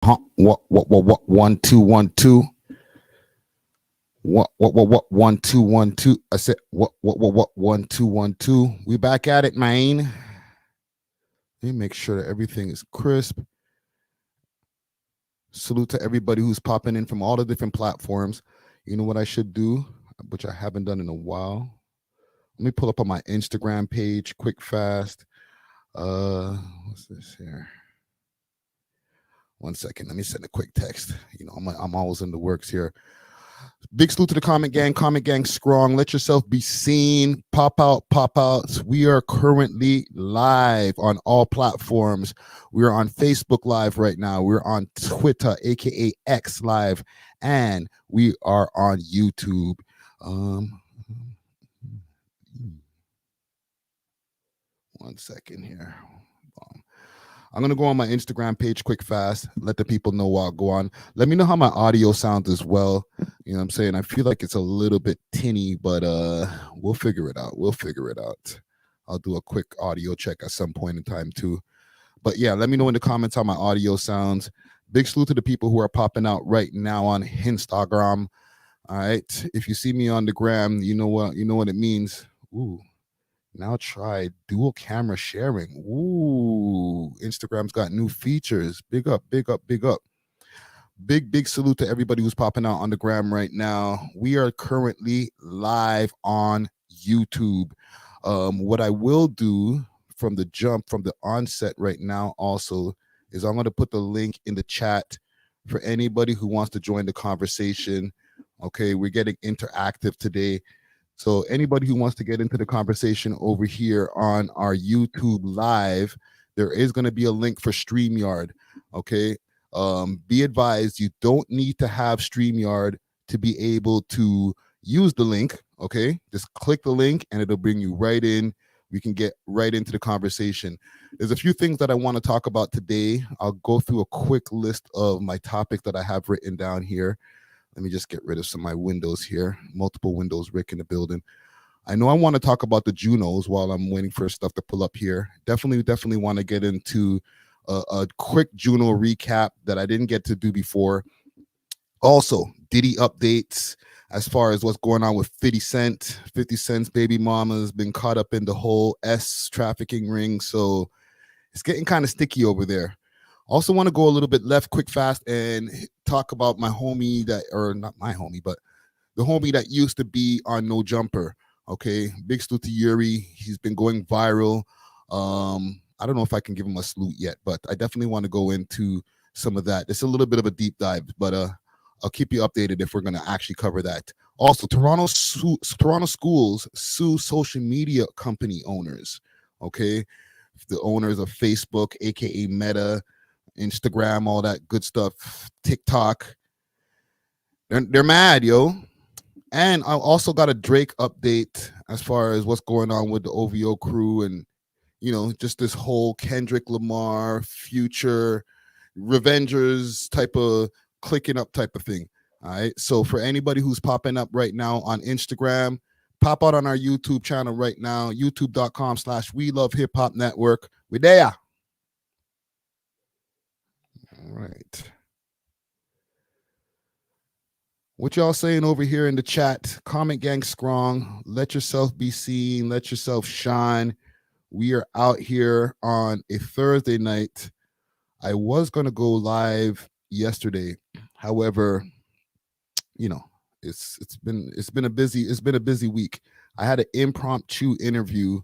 What 1 2 1 2. What 1 2 1 2. I said what 1 2 1 2. We back at it, man. Let me make sure that everything is crisp. Salute to everybody who's popping in from all the different platforms. You know what I should do, which I haven't done in a while. Let me pull up on my Instagram page quick fast. What's this here? 1 second. Let me send a quick text. You know, I'm always in the works here. Big salute to the comment gang strong. Let yourself be seen. Pop outs. We are currently live on all platforms. We're on Facebook Live right now. We're on Twitter, aka X Live, and we are on YouTube. 1 second here. I'm going to go on my Instagram page quick fast, let the people know while I go on. Let me know how my audio sounds as well. You know what I'm saying? I feel like it's a little bit tinny, but we'll figure it out. I'll do a quick audio check at some point in time too. But yeah, let me know in the comments how my audio sounds. Big salute to the people who are popping out right now on Instagram. All right. If you see me on the gram, you know what it means. Ooh. Now try dual camera sharing. Ooh, Instagram's got new features. Big up. Big salute to everybody who's popping out on the gram right now. We are currently live on YouTube. What I will do from the onset right now also is I'm going to put the link in the chat for anybody who wants to join the conversation. Okay, we're getting interactive today. So anybody who wants to get into the conversation over here on our YouTube live, there is going to be a link for StreamYard. Okay. Be advised, you don't need to have StreamYard to be able to use the link. Okay. Just click the link and it'll bring you right in. We can get right into the conversation. There's a few things that I want to talk about today. I'll go through a quick list of my topics that I have written down here. Let me just get rid of some of my windows here. Multiple windows, Rick in the building. I know I want to talk about the Junos while I'm waiting for stuff to pull up here. Definitely want to get into a quick Juno recap that I didn't get to do before. Also, Diddy updates as far as what's going on with 50 Cent. 50 Cent's baby mama has been caught up in the whole S trafficking ring. So it's getting kind of sticky over there. Also want to go a little bit left quick fast and talk about my homie or not my homie, but the homie that used to be on No Jumper. Okay, big salute to Yuri. He's been going viral. I don't know if I can give him a salute yet, but I definitely want to go into some of that. It's a little bit of a deep dive, but I'll keep you updated if we're going to actually cover that. Also, Toronto schools sue social media company owners. Okay, the owners of Facebook, aka Meta, Instagram, all that good stuff, TikTok. They're mad, yo. And I also got a Drake update as far as what's going on with the OVO crew and, you know, just this whole Kendrick Lamar, Future, Revengers type of clicking up type of thing. All right. So for anybody who's popping up right now on Instagram, pop out on our YouTube channel right now, youtube.com/We Love Hip Hop Network. We're there. All right. What y'all saying over here in the chat? Comment gang strong. Let yourself be seen. Let yourself shine. We are out here on a Thursday night. I was going to go live yesterday. However, you know, it's been a busy week. I had an impromptu interview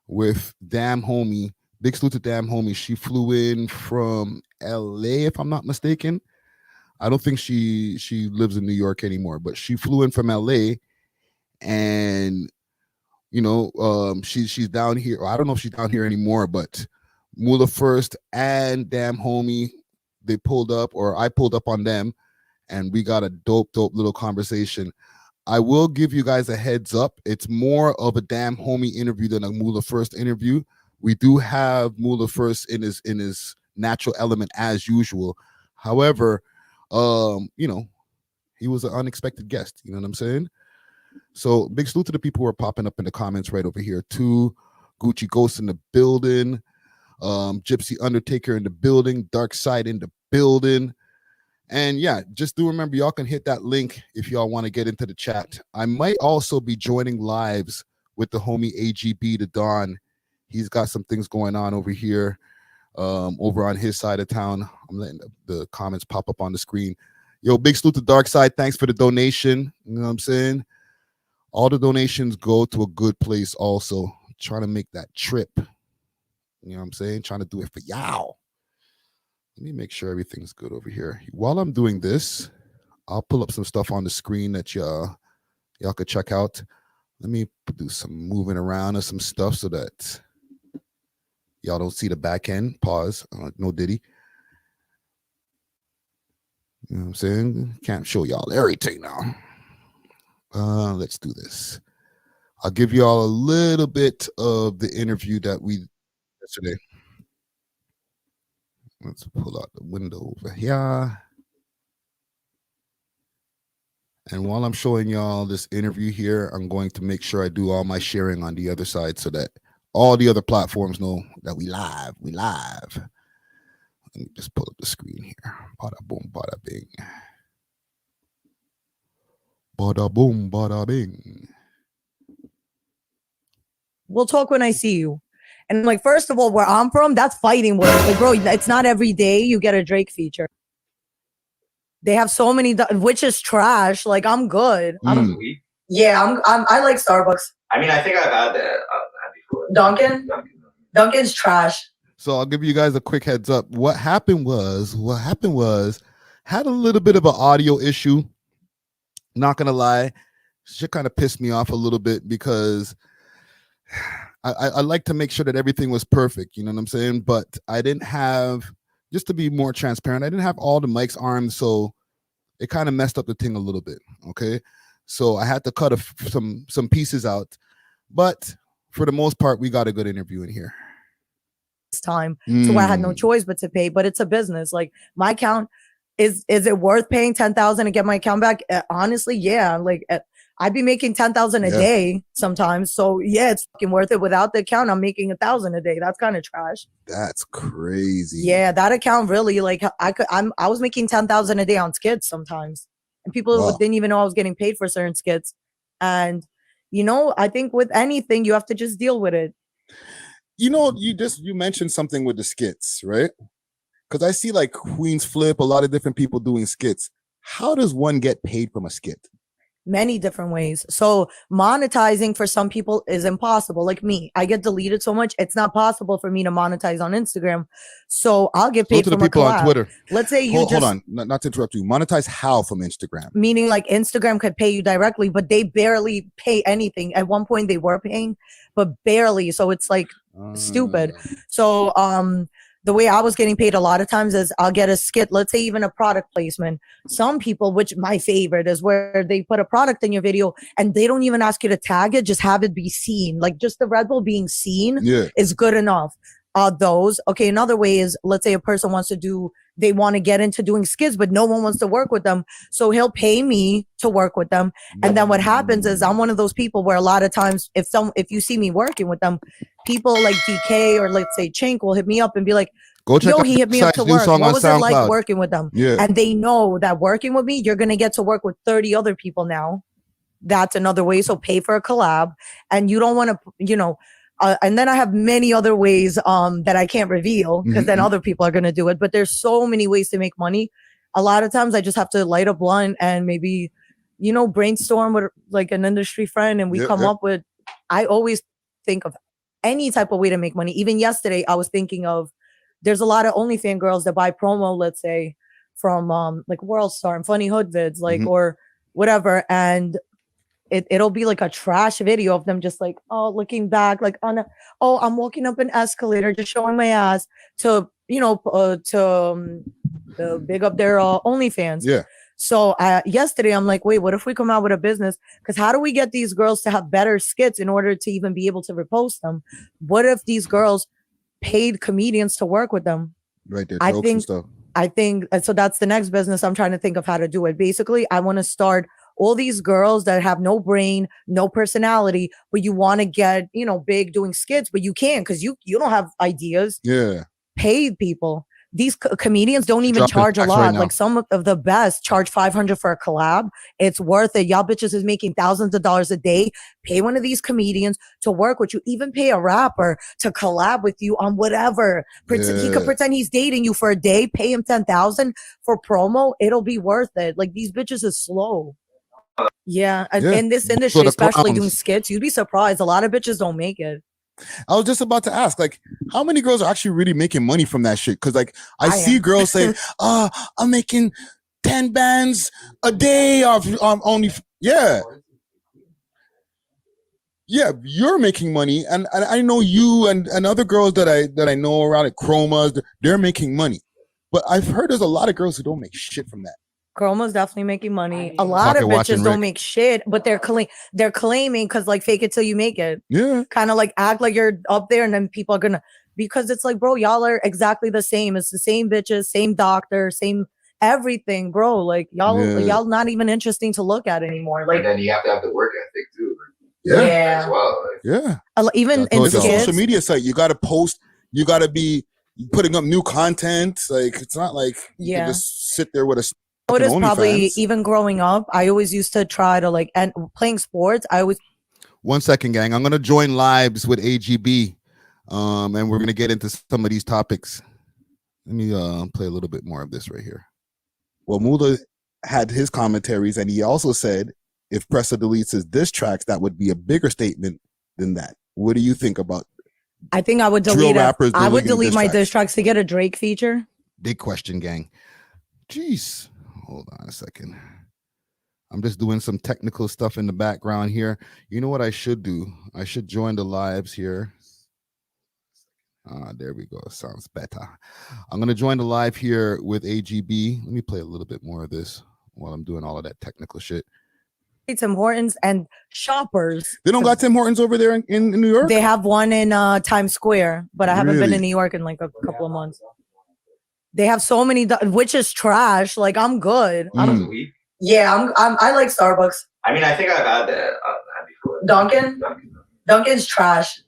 with Damn Homie. Big salute to Damn Homie. She flew in from LA, if I'm not mistaken. I don't think she lives in New York anymore, but she flew in from LA, and you know, she's down here. I don't know if she's down here anymore, but Mula First and Damn Homie, they pulled up, or I pulled up on them, and we got a dope little conversation. I will give you guys a heads up. It's more of a Damn Homie interview than a Mula First interview. We do have Mula First in his natural element as usual. However, you know, he was an unexpected guest. You know what I'm saying? So big salute to the people who are popping up in the comments right over here too. Gucci Ghost in the building. Gypsy Undertaker in the building, Dark Side in the building. And yeah, just do remember, y'all can hit that link if y'all want to get into the chat. I might also be joining lives with the homie AGB the Don. He's got some things going on over here, over on his side of town. I'm letting the comments pop up on the screen. Yo, big salute to Dark Side. Thanks for the donation. You know what I'm saying? All the donations go to a good place also. Trying to make that trip. You know what I'm saying? Trying to do it for y'all. Let me make sure everything's good over here. While I'm doing this, I'll pull up some stuff on the screen that y'all could check out. Let me do some moving around of some stuff so that y'all don't see the back end. Pause. No Diddy. You know what I'm saying? Can't show y'all everything now. Let's do this. I'll give y'all a little bit of the interview that we did yesterday. Let's pull out the window over here. And while I'm showing y'all this interview here, I'm going to make sure I do all my sharing on the other side so that all the other platforms know that we live. We live. Let me just pull up the screen here. Bada boom, bada bing. Bada boom, bada bing. We'll talk when I see you. And I'm like, first of all, where I'm from, that's fighting words. Like, bro, it's not every day you get a Drake feature. They have so many, which is trash. Like, I'm good. Yeah, I like Starbucks. I mean, I think I've had that before. Dunkin's trash. So I'll give you guys a quick heads up. What happened was, had a little bit of an audio issue. Not gonna lie, shit kind of pissed me off a little bit because I like to make sure that everything was perfect, you know what I'm saying? But I didn't have, just to be more transparent, I didn't have all the mics armed, so it kind of messed up the thing a little bit, okay? So I had to cut some pieces out, but for the most part, we got a good interview in here. Time, so I had no choice but to pay, but it's a business. Like, my account, is it worth paying 10,000 to get my account back? Honestly, yeah. Like, I'd be making 10,000 a day sometimes. So yeah, it's fucking worth it. Without the account, I'm making 1,000 a day. That's kind of trash. That's crazy. Yeah, that account really, like, I was making 10,000 a day on skits sometimes, and people didn't even know I was getting paid for certain skits. And you know, I think with anything, you have to just deal with it. You know, you mentioned something with the skits, right? Because I see like Queens Flip, a lot of different people doing skits. How does one get paid from a skit? Many different ways. So monetizing for some people is impossible. Like me, I get deleted so much, it's not possible for me to monetize on Instagram. So I'll get paid from people on Twitter. Let's say you hold on, not to interrupt you. Monetize how from Instagram? Meaning like Instagram could pay you directly, but they barely pay anything. At one point they were paying, but barely. So it's like stupid. So the way I was getting paid a lot of times is I'll get a skit, let's say even a product placement. Some people, which my favorite is where they put a product in your video and they don't even ask you to tag it, just have it be seen. Like just the Red Bull being seen is good enough. Those. Okay, another way is, let's say a person wants to do, they want to get into doing skits, but no one wants to work with them. So he'll pay me to work with them. And then what happens is I'm one of those people where a lot of times if you see me working with them, people like DK or let's say Chink will hit me up and be like, go check out he hit me up to work. What was it like working with them? Yeah. And they know that working with me, you're going to get to work with 30 other people now. That's another way. So pay for a collab. And you don't want to, you know, and then I have many other ways that I can't reveal because then other people are going to do it. But there's so many ways to make money. A lot of times I just have to light a blunt and maybe, you know, brainstorm with like an industry friend and we come up with, I always think of any type of way to make money. Even yesterday, I was thinking of, there's a lot of OnlyFans girls that buy promo, let's say, from like World Star and Funny Hood Vids, like, or whatever. And it'll be like a trash video of them just like, oh, looking back, like on a, oh, I'm walking up an escalator, just showing my ass to, you know, to big up their OnlyFans. Yeah. So yesterday, I'm like, wait, what if we come out with a business? Because how do we get these girls to have better skits in order to even be able to repost them? What if these girls paid comedians to work with them? Right there, I think so that's the next business I'm trying to think of how to do it. Basically, I want to start all these girls that have no brain, no personality, but you want to get, you know, big doing skits, but you can't because you don't have ideas. Yeah. Pay people. These comedians don't even Dropping charge a facts lot. right now. Like some of the best charge 500 for a collab. It's worth it. Y'all bitches is making thousands of dollars a day. Pay one of these comedians to work with you. Even pay a rapper to collab with you on whatever. He could Yeah. pretend he's dating you for a day. Pay him 10,000 for promo. It'll be worth it. Like these bitches is slow. Yeah, Yeah. in this So industry, the especially doing clowns. skits, you'd be surprised. A lot of bitches don't make it. I was just about to ask, like, how many girls are actually really making money from that shit? Because, like, I see am. girls say, I'm making 10 bands a day off only. Yeah. Yeah, you're making money. And I know you and other girls that I know around at Chromas, they're making money. But I've heard there's a lot of girls who don't make shit from that. Chroma's definitely making money. A lot Pocket of watching bitches don't Rick. make shit, but they're claiming because like fake it till you make it. Yeah. Kind of like act like you're up there, and then people are gonna, because it's like, bro, y'all are exactly the same. It's the same bitches, same doctor, same everything, bro. Like y'all not even interesting to look at anymore. Like, and then you have to have the work ethic too. Yeah. As well. Yeah. Even in It's a social skits, media site. You got to post. You got to be putting up new content. Like, it's not like you can just sit there with a notice fucking probably OnlyFans. even growing up, I always used to try to like, and playing sports, I always 1 second, gang. I'm gonna join lives with AGB, and we're gonna get into some of these topics. Let me play a little bit more of this right here. Well, Mula had his commentaries, and he also said if Pressa deletes his diss tracks, that would be a bigger statement than that. What do you think about? I think I would drill delete rappers I would deleting delete diss my tracks? diss tracks to get a Drake feature. Big question, gang. Jeez, hold on a second. I'm just doing some technical stuff in the background here. You know what I should do? I should join the lives here. There we go. Sounds better. I'm going to join the live here with AGB. Let me play a little bit more of this while I'm doing all of that technical shit. Tim Hortons and Shoppers. They don't got Tim Hortons over there in New York? They have one in Times Square, but I haven't been Really? in New York in like a couple of months. They have so many, which is trash. Like I'm good. Yeah, I like Starbucks. I mean, I think I've had that before. Dunkin's trash.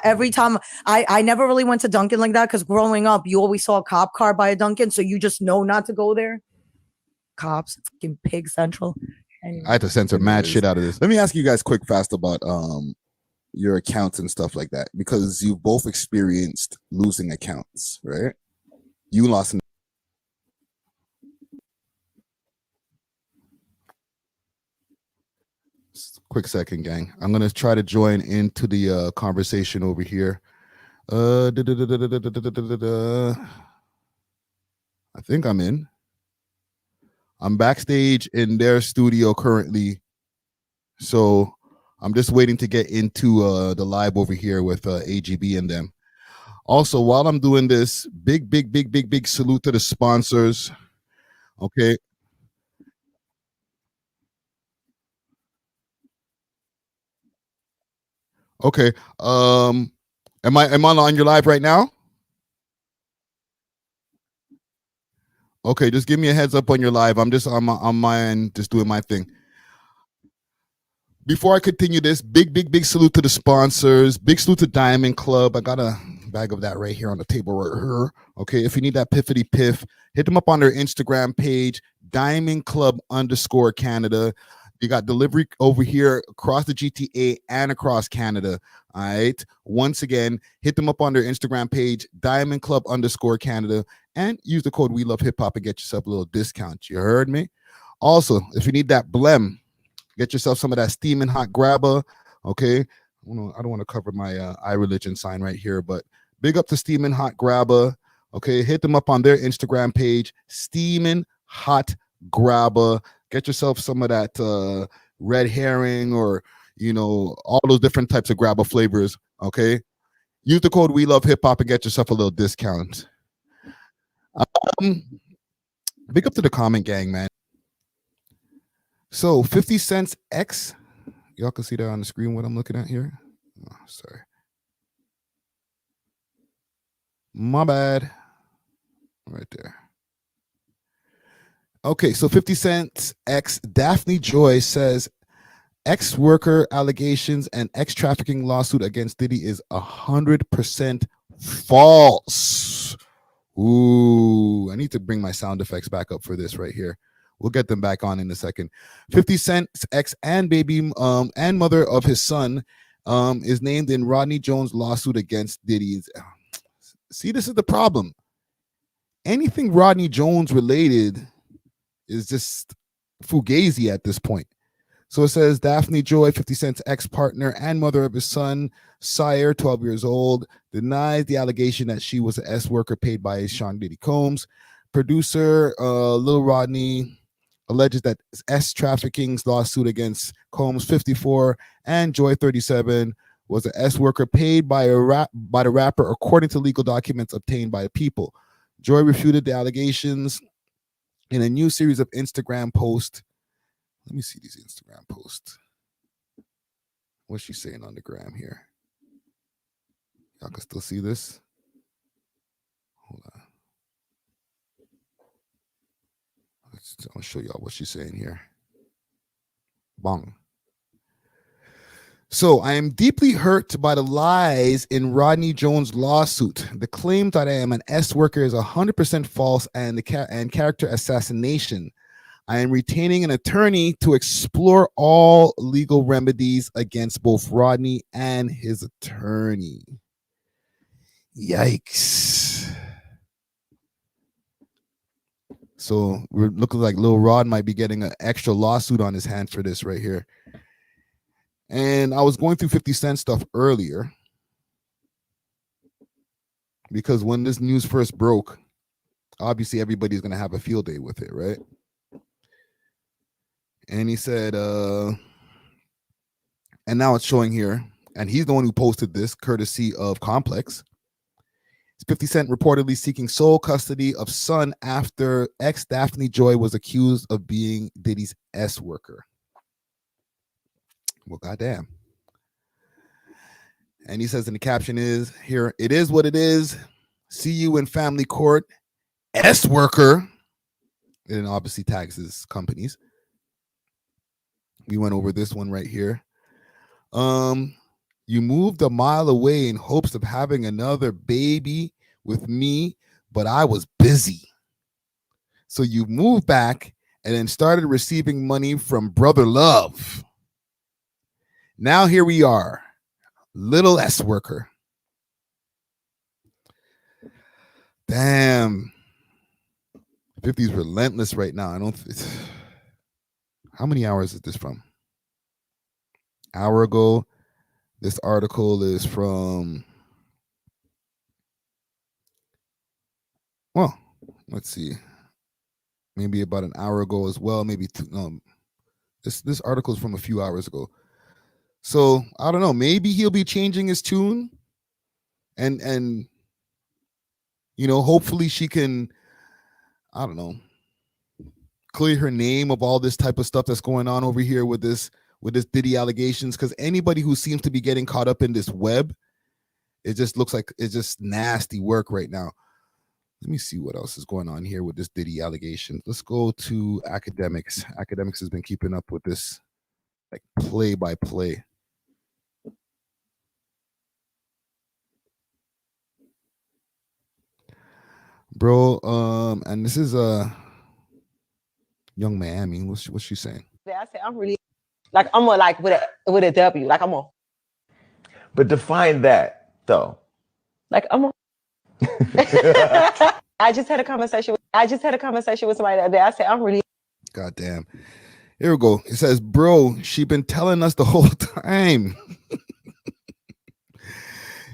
Every time I never really went to Dunkin' like that because growing up, you always saw a cop car by a Dunkin', so you just know not to go there. Cops, fucking pig central. Anyway. I had to censor mad shit out of this. Let me ask you guys quick fast about your accounts and stuff like that, because you've both experienced losing accounts, right? You lost an quick second, gang. I'm gonna try to join into the conversation over here. I think I'm in. I'm backstage in their studio currently, so I'm just waiting to get into the live over here with AGB and them. Also, while I'm doing this, big salute to the sponsors. Okay. Okay. Am I on your live right now? Okay, just give me a heads up on your live. I'm just on my end, just doing my thing. Before I continue this, big salute to the sponsors. Big salute to Diamond Club. I got a bag of that right here on the table right here. Okay, if you need that piffity piff, hit them up on their Instagram page, Diamond Club _ Canada. You got delivery over here across the GTA and across Canada. All right. Once again, hit them up on their Instagram page, Diamond Club _ Canada, and use the code We Love Hip Hop and get yourself a little discount. You heard me? Also, if you need that blem, get yourself some of that steaming hot grabber. Okay. I don't want to cover my iReligion sign right here, but big up to steaming hot grabber. Okay. Hit them up on their Instagram page, steaming hot grabber. Get yourself some of that red herring or, all those different types of grabber flavors. Okay. Use the code We Love Hip Hop and get yourself a little discount. Big up to the comment gang, man. So 50 cents X, y'all can see that on the screen what I'm looking at here. Oh, sorry. My bad. Right there. Okay, so 50 Cent's ex Daphne Joy says ex-worker allegations and ex-trafficking lawsuit against Diddy is 100% false. Ooh, I need to bring my sound effects back up for this right here. We'll get them back on in a second. 50 Cent's ex and baby and mother of his son is named in Rodney Jones' lawsuit against Diddy. See, this is the problem. Anything Rodney Jones related is just fugazi at this point. So it says Daphne Joy, 50 Cent's ex-partner and mother of his son, Sire, 12 years old, denies the allegation that she was an S-worker paid by Sean Diddy Combs. Producer Lil Rodney alleges that S trafficking's lawsuit against Combs, 54, and Joy, 37, was an S-worker paid by the rapper, according to legal documents obtained by the people. Joy refuted the allegations in a new series of Instagram posts. Let me see these Instagram posts. What's she saying on the gram here? Y'all can still see this? Hold on. I'll show y'all what she's saying here. Bong. So I am deeply hurt by the lies in Rodney Jones' lawsuit. The claim that I am an S worker is 100% false and character assassination. I am retaining an attorney to explore all legal remedies against both Rodney and his attorney. Yikes. So we're looking like Lil Rod might be getting an extra lawsuit on his hand for this right here. And I was going through 50 Cent stuff earlier because when this news first broke, obviously everybody's going to have a field day with it, right? And he said, and now it's showing here, and he's the one who posted this, courtesy of Complex. 50 Cent reportedly seeking sole custody of son after ex Daphne Joy was accused of being Diddy's S worker. Well, goddamn. And he says in the caption is here, it is what it is. See you in family court. S worker. And obviously tags his companies. We went over this one right here. You moved a mile away in hopes of having another baby with me, but I was busy. So you moved back and then started receiving money from Brother Love. Now here we are, little S worker. Damn. 50's relentless right now. I don't. How many hours is this from? Hour ago. This article is from. Well, let's see. Maybe about an hour ago as well. Maybe two. This article is from a few hours ago. So I don't know. Maybe he'll be changing his tune, and you know, hopefully she can, I don't know, clear her name of all this type of stuff that's going on over here with this Diddy allegations. Because anybody who seems to be getting caught up in this web, it just looks like it's just nasty work right now. Let me see what else is going on here with this Diddy allegation. Let's go to AKADEMIKS. AKADEMIKS has been keeping up with this, like play by play. Bro, and this is Young Miami. What's she saying? I said I'm really like I'm a, like with a W. Like I'm a. But define that though. Like I'm a. I just had a conversation with somebody the other day. I said I'm really. Goddamn. Here we go. It says, bro, she been telling us the whole time.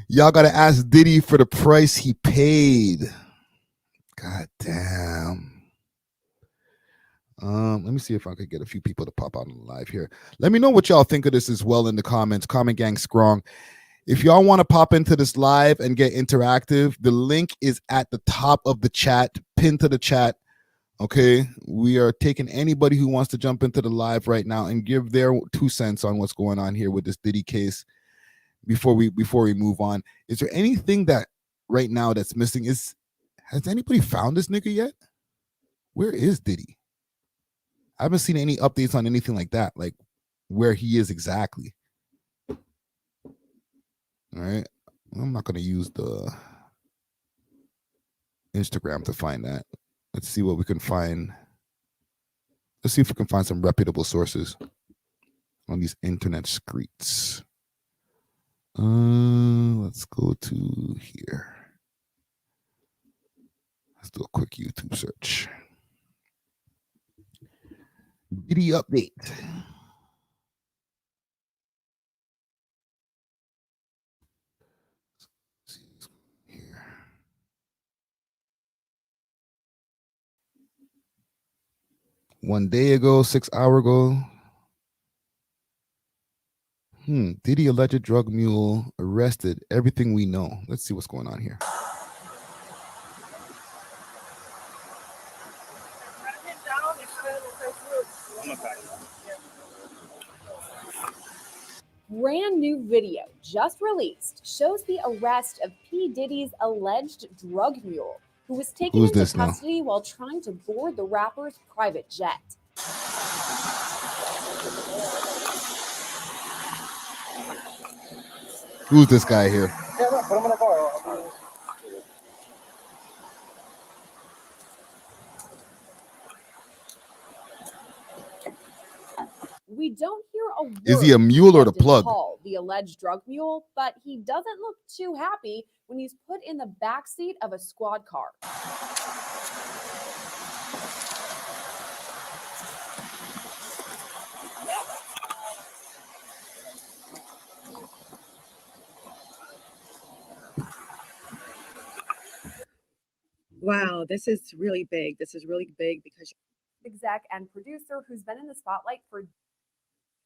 Y'all gotta ask Diddy for the price he paid. God damn. Let me see if I could get a few people to pop out on the live here. Let me know what y'all think of this as well in the comments. Comment gang strong. If y'all want to pop into this live and get interactive, the link is at the top of the chat, pinned to the chat. Okay, we are taking anybody who wants to jump into the live right now and give their 2 cents on what's going on here with this Diddy case before we move on. Is there anything that right now that's missing? Has anybody found this nigga yet? Where is Diddy? I haven't seen any updates on anything like that, like where he is exactly. All right. I'm not going to use the Instagram to find that. Let's see what we can find. Let's see if we can find some reputable sources on these internet streets. Let's go to here. Let's do a quick YouTube search. Diddy update. Here. One day ago, 6 hours ago. Diddy alleged drug mule arrested. Everything we know. Let's see what's going on here. Brand new video just released shows the arrest of P. Diddy's alleged drug mule, who was taken Who's into this now? custody while trying to board the rapper's private jet. Who's this guy here? We don't hear a word. Is he a mule or the from plug? Paul, the alleged drug mule, but he doesn't look too happy when he's put in the backseat of a squad car. Wow, this is really big. This is really big because Exec and producer who's been in the spotlight for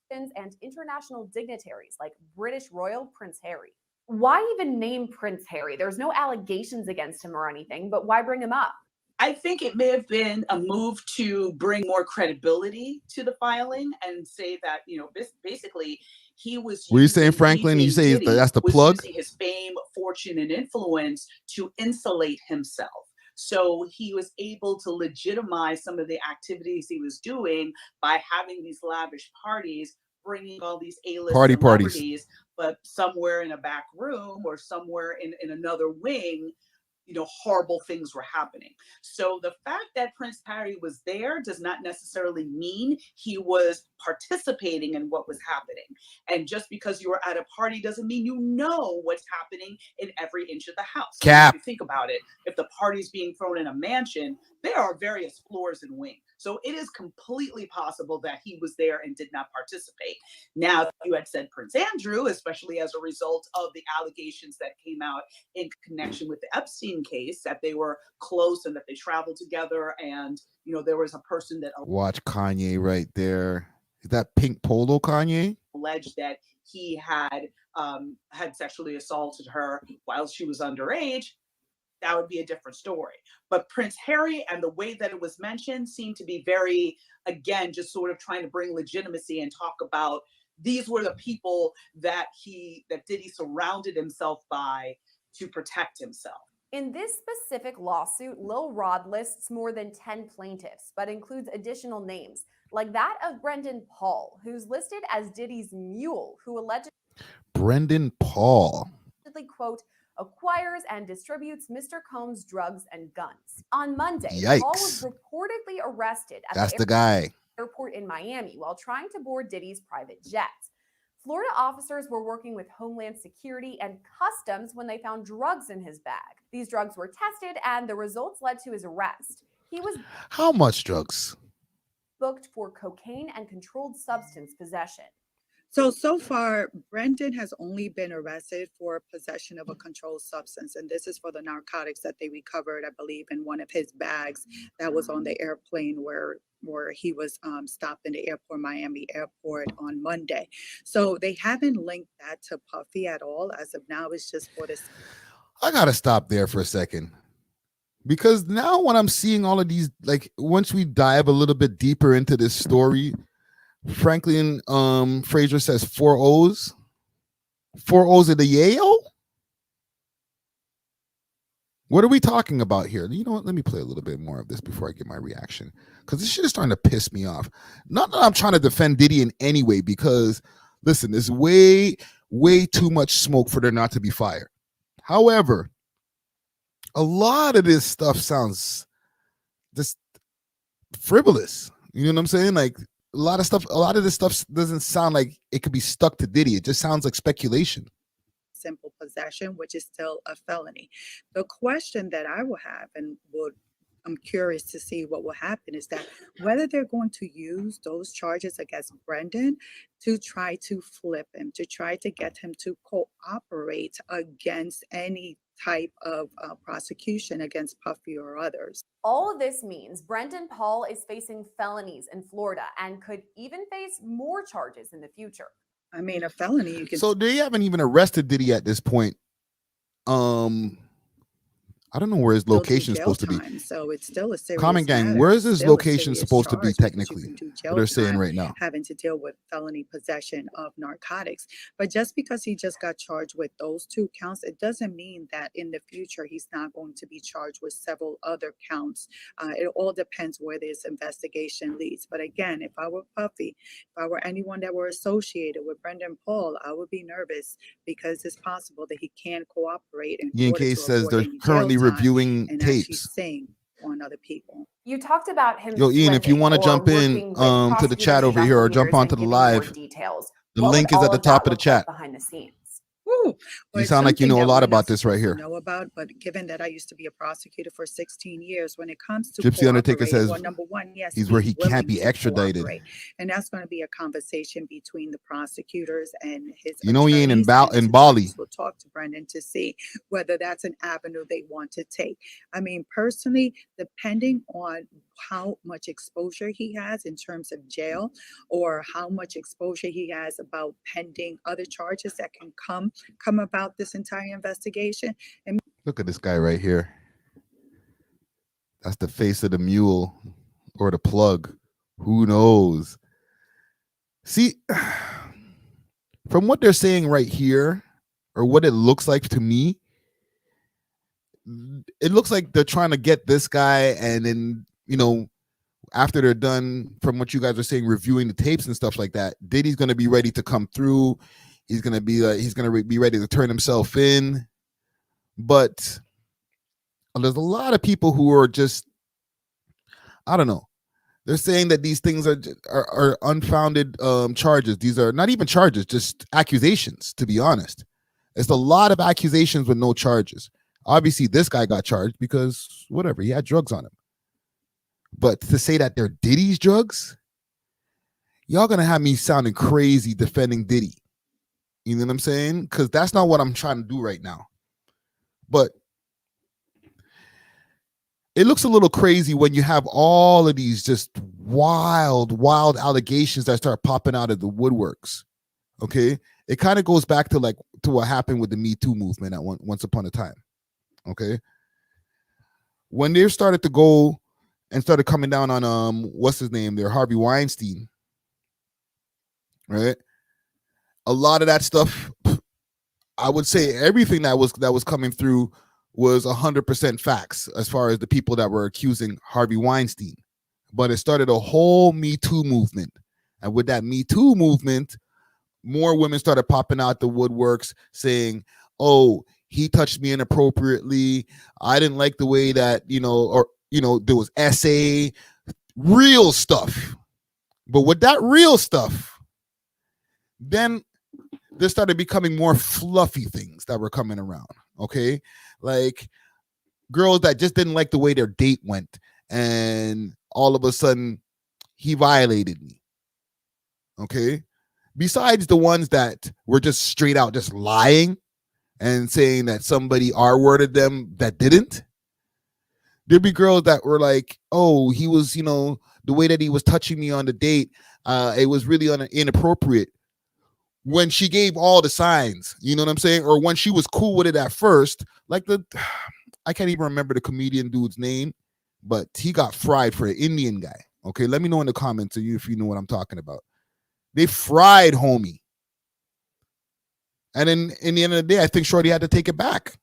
and international dignitaries like British royal Prince Harry. Why even name Prince Harry? There's no allegations against him or anything, but why bring him up? I think it may have been a move to bring more credibility to the filing and say that, you know, basically he was. Were you saying Franklin? You say that's the plug? Using his fame, fortune, and influence to insulate himself. So he was able to legitimize some of the activities he was doing by having these lavish parties, bringing all these A-list celebrities, but somewhere in a back room or somewhere in another wing, you know, horrible things were happening. So the fact that Prince Harry was there does not necessarily mean he was participating in what was happening. And just because you were at a party doesn't mean you know what's happening in every inch of the house. Cap. If you think about it, if the party's being thrown in a mansion, there are various floors and wings. So it is completely possible that he was there and did not participate. Now, if you had said Prince Andrew, especially as a result of the allegations that came out in connection with the Epstein case, that they were close and that they traveled together, and you know there was a person that watch Kanye right there. Is that pink polo Kanye? Alleged that he had sexually assaulted her while she was underage. That would be a different story. But Prince Harry and the way that it was mentioned seemed to be very, again, just sort of trying to bring legitimacy and talk about these were the people that Diddy surrounded himself by to protect himself. In this specific lawsuit, Lil Rod lists more than 10 plaintiffs, but includes additional names, like that of Brendan Paul, who's listed as Diddy's mule, who allegedly, Brendan Paul, quote, acquires and distributes Mr. Combs' drugs and guns. On Monday, Yikes. Paul was reportedly arrested at that's the guy. Airport in Miami while trying to board Diddy's private jet. Florida officers were working with Homeland Security and Customs when they found drugs in his bag. These drugs were tested and the results led to his arrest. He was How much drugs? booked for cocaine and controlled substance possession. So far, Brendan has only been arrested for possession of a controlled substance. And this is for the narcotics that they recovered, I believe, in one of his bags that was on the airplane where he was stopped in the airport, Miami airport on Monday. So they haven't linked that to Puffy at all. As of now, it's just for this. I got to stop there for a second. Because now when I'm seeing all of these, like once we dive a little bit deeper into this story, Franklin Frazier says 4 O's. 4 O's of the Yale? What are we talking about here? You know what? Let me play a little bit more of this before I get my reaction, because this shit is starting to piss me off. Not that I'm trying to defend Diddy in any way, because listen, there's way too much smoke for there not to be fire. However, a lot of this stuff sounds just frivolous. You know what I'm saying? Like a lot of this stuff doesn't sound like it could be stuck to Diddy. It just sounds like speculation. Simple possession, which is still a felony. The question that I will have I'm curious to see what will happen is that whether they're going to use those charges against Brendan to try to flip him, to try to get him to cooperate against any type of prosecution against Puffy or others. All of this means Brendan Paul is facing felonies in Florida and could even face more charges in the future. I mean, a felony, you can. So they haven't even arrested Diddy at this point. I don't know where his location is supposed to be. So it's still a serious Common Gang, matter. where is It's his still a location serious supposed to be charge because you technically? can do What jail they're saying time right now. having to deal with felony possession of narcotics. But just because he just got charged with those 2 counts, it doesn't mean that in the future he's not going to be charged with several other counts. It all depends where this investigation leads. But again, if I were Puffy, if I were anyone that were associated with Brendan Paul, I would be nervous because it's possible that he can cooperate. ENK says they're currently reviewing and tapes. actually sing on other people. You talked about him. Yo, Ian, if you want to jump in to the chat over here or jump onto the live, details. the link is at the top of the chat. Behind the scenes. Woo. You sound like you know a lot about this right here. Know about, but given that I used to be a prosecutor for 16 years, when it comes to Gypsy Undertaker says number one, yes, he's where he can't be extradited, and that's going to be a conversation between the prosecutors and his. You know, he ain't in attorneys, Bali. We'll talk to Brendan to see whether that's an avenue they want to take. I mean, personally, depending on how much exposure he has in terms of jail, or how much exposure he has about pending other charges that can come about this entire investigation. And look at this guy right here. That's the face of the mule or the plug. Who knows? See, from what they're saying right here, or what it looks like to me, it looks like they're trying to get this guy, and then, you know, after they're done, from what you guys are saying, reviewing the tapes and stuff like that, Diddy's going to be ready to come through. He's going to be ready to turn himself in. But there's a lot of people who are just, I don't know. They're saying that these things are unfounded charges. These are not even charges, just accusations, to be honest. It's a lot of accusations with no charges. Obviously, this guy got charged because whatever, he had drugs on him. But to say that they're Diddy's drugs, y'all gonna have me sounding crazy defending Diddy. You know what I'm saying? Because that's not what I'm trying to do right now. But it looks a little crazy when you have all of these just wild allegations that start popping out of the woodworks. Okay, it kind of goes back to what happened with the Me Too movement at once upon a time. Okay, when they started to go and started coming down on what's his name there, Harvey Weinstein, right? A lot of that stuff, I would say everything that was coming through was 100% facts as far as the people that were accusing Harvey Weinstein. But it started a whole Me Too movement. And with that Me Too movement, more women started popping out the woodworks saying, oh, he touched me inappropriately. I didn't like the way that, there was essay, real stuff. But with that real stuff, then there started becoming more fluffy things that were coming around. Okay, like girls that just didn't like the way their date went, and all of a sudden he violated me. Okay, besides the ones that were just straight out just lying and saying that somebody R-worded them that didn't, there'd be girls that were like, oh, he was, the way that he was touching me on the date, it was really inappropriate. When she gave all the signs, you know what I'm saying? Or when she was cool with it at first, like I can't even remember the comedian dude's name, but he got fried for an Indian guy. Okay, let me know in the comments if you know what I'm talking about. They fried homie. And then in the end of the day, I think Shorty had to take it back.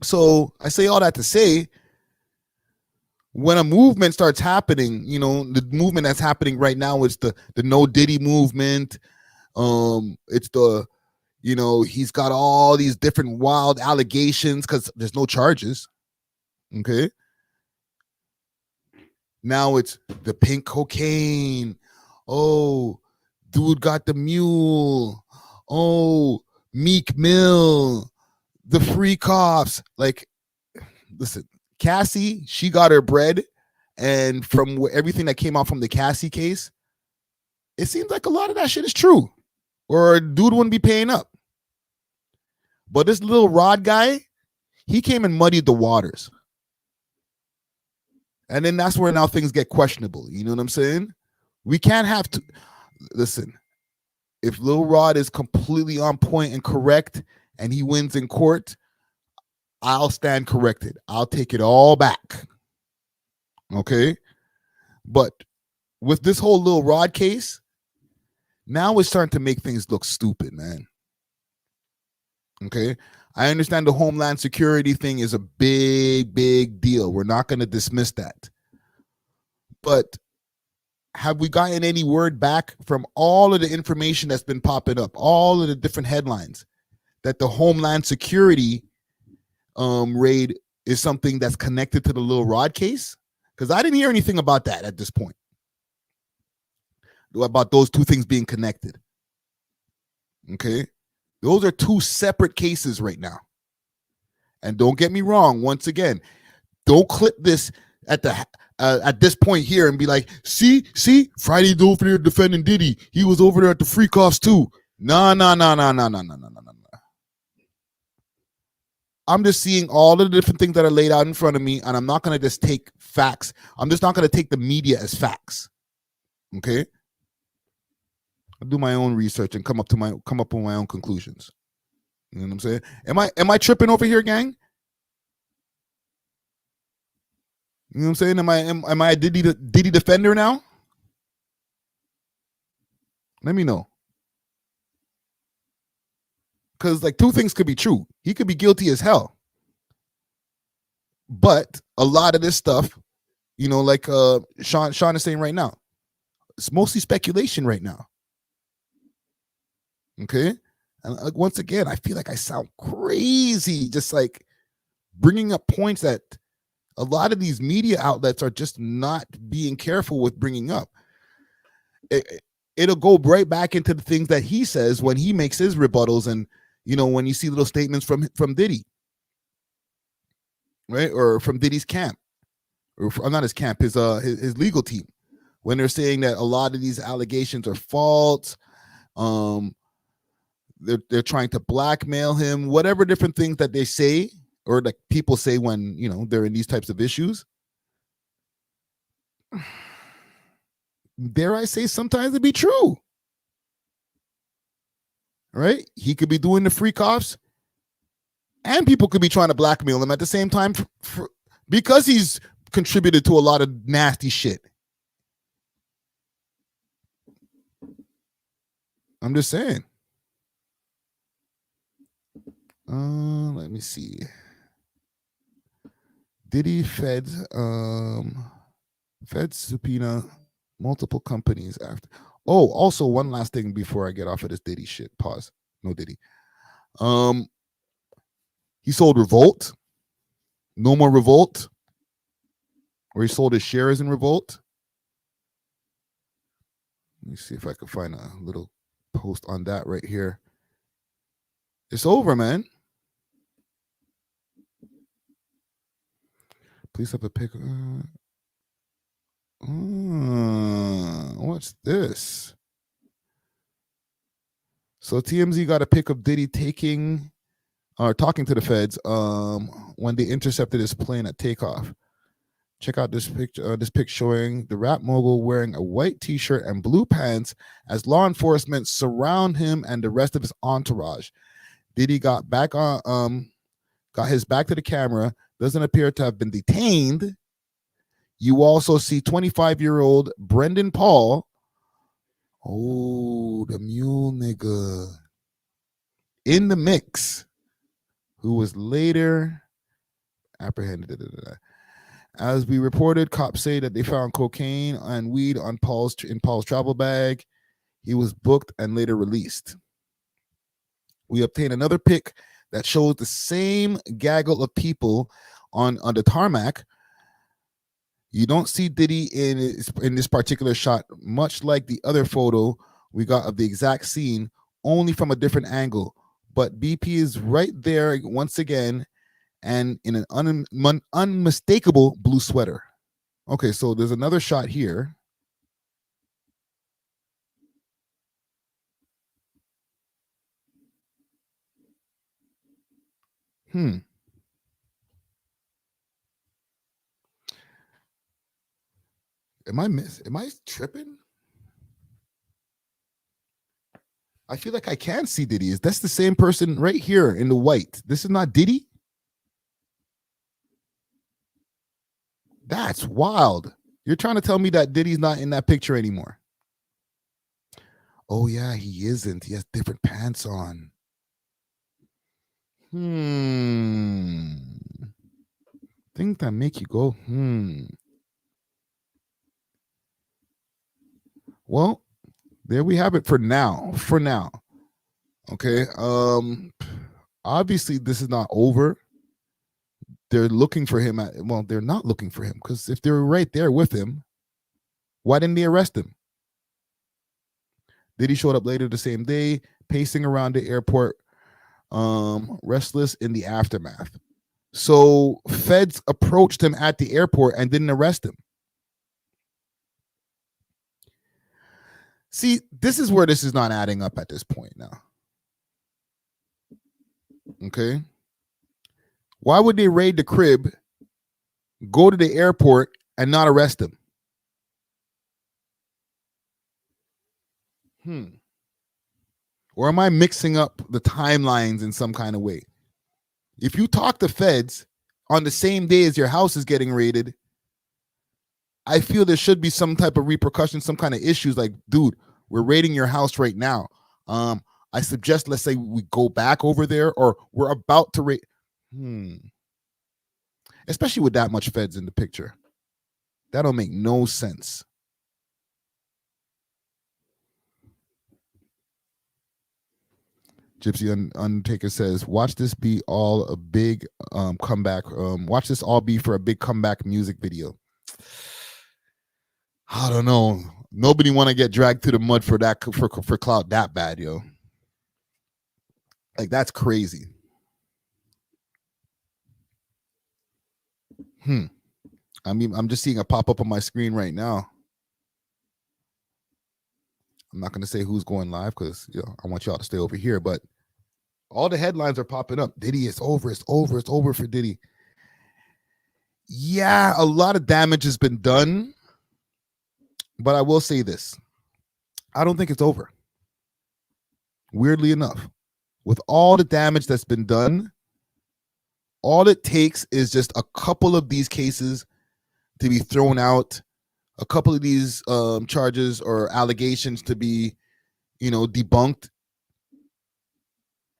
So I say all that to say, when a movement starts happening, you know, the movement that's happening right now is the no Diddy movement. It's the, you know, he's got all these different wild allegations because there's no charges. Okay. Now it's the pink cocaine. Oh, dude got the mule. Oh, Meek Mill, the free cops. Like, listen, Cassie, she got her bread. And from everything that came out from the Cassie case, it seems like a lot of that shit is true, or dude wouldn't be paying up. But this little Rod guy, he came and muddied the waters. And then that's where now things get questionable. You know what I'm saying? We can't have to listen. If Lil Rod is completely on point and correct and he wins in court, I'll stand corrected. I'll take it all back. Okay? But with this whole Lil Rod case, now it's starting to make things look stupid, man. Okay? I understand the Homeland Security thing is a big, big deal. We're not going to dismiss that. But have we gotten any word back from all of the information that's been popping up, all of the different headlines, that the Homeland Security raid is something that's connected to the Lil Rod case? Because I didn't hear anything about that at this point, about those two things being connected. Okay? Those are two separate cases right now. And don't get me wrong, once again, don't clip this at this point here and be like, see, Friday's over there defending Diddy. He was over there at the freak offs too. No. I'm just seeing all of the different things that are laid out in front of me, and I'm not going to just take facts. I'm just not going to take the media as facts. Okay? I'll do my own research and come up with my own conclusions. You know what I'm saying? Am I tripping over here, gang? You know what I'm saying? Am I a Diddy defender now? Let me know. Because like two things could be true. He could be guilty as hell. But a lot of this stuff, you know, like Sean is saying right now, it's mostly speculation right now. Okay? And once again, I feel like I sound crazy just like bringing up points that a lot of these media outlets are just not being careful with bringing up. It'll go right back into the things that he says when he makes his rebuttals, and you know, when you see little statements from Diddy, right, or from Diddy's camp, or not his camp, his legal team, when they're saying that a lot of these allegations are false, they're trying to blackmail him, whatever different things that they say, or that people say when, you know, they're in these types of issues. Dare I say, sometimes it be true, right? He could be doing the freak offs, and people could be trying to blackmail him at the same time because he's contributed to a lot of nasty shit. I'm just saying. Let me see. Diddy feds subpoena multiple companies after. Oh, also one last thing before I get off of this Diddy shit. Pause. No Diddy. He sold Revolt. No More Revolt. Or he sold his shares in Revolt. Let me see if I can find a little post on that right here. It's over, man. Please have a pic. What's this? So TMZ got a pic of Diddy talking to the feds when they intercepted his plane at takeoff. Check out this picture. This pic showing the rap mogul wearing a white T-shirt and blue pants as law enforcement surround him and the rest of his entourage. Diddy got his back to the camera. Doesn't appear to have been detained. You also see 25-year-old Brendan Paul. Oh, the mule nigga. In the mix. Who was later apprehended. As we reported, cops say that they found cocaine and weed on Paul's travel bag. He was booked and later released. We obtained another pic that shows the same gaggle of people on the tarmac. You don't see Diddy in this particular shot, much like the other photo we got of the exact scene, only from a different angle. But BP is right there once again, and in an unmistakable blue sweater. Okay, so there's another shot here. Am I tripping? I feel like I can see Diddy. Is that's the same person right here in the white? This is not Diddy? That's wild. You're trying to tell me that Diddy's not in that picture anymore? Oh yeah, he isn't. He has different pants on. Things that make you go, Well, there we have it for now. Okay. Obviously this is not over. They're looking for him they're not looking for him, because if they're right there with him, why didn't they arrest him? Diddy showed up later the same day, pacing around the airport, restless in the aftermath. So feds approached him at the airport and didn't arrest him. See, this is where this is not adding up at this point now. Okay. Why would they raid the crib, go to the airport, and not arrest him? Or am I mixing up the timelines in some kind of way? If you talk to feds on the same day as your house is getting raided, I feel there should be some type of repercussion, some kind of issues like, dude, we're raiding your house right now. I suggest, let's say we go back over there, or we're about to raid. Especially with that much feds in the picture. That don't make no sense. Gypsy Undertaker says, watch this be all a big comeback. Watch this all be for a big comeback music video. I don't know. Nobody want to get dragged through the mud for that, for clout that bad, yo. Like, that's crazy. I mean, I'm just seeing a pop up on my screen right now. I'm not going to say who's going live because, you know, I want y'all to stay over here, but all the headlines are popping up. Diddy, it's over. It's over. It's over for Diddy. Yeah, a lot of damage has been done, but I will say this. I don't think it's over. Weirdly enough, with all the damage that's been done, all it takes is just a couple of these cases to be thrown out, a couple of these charges or allegations to be, you know, debunked,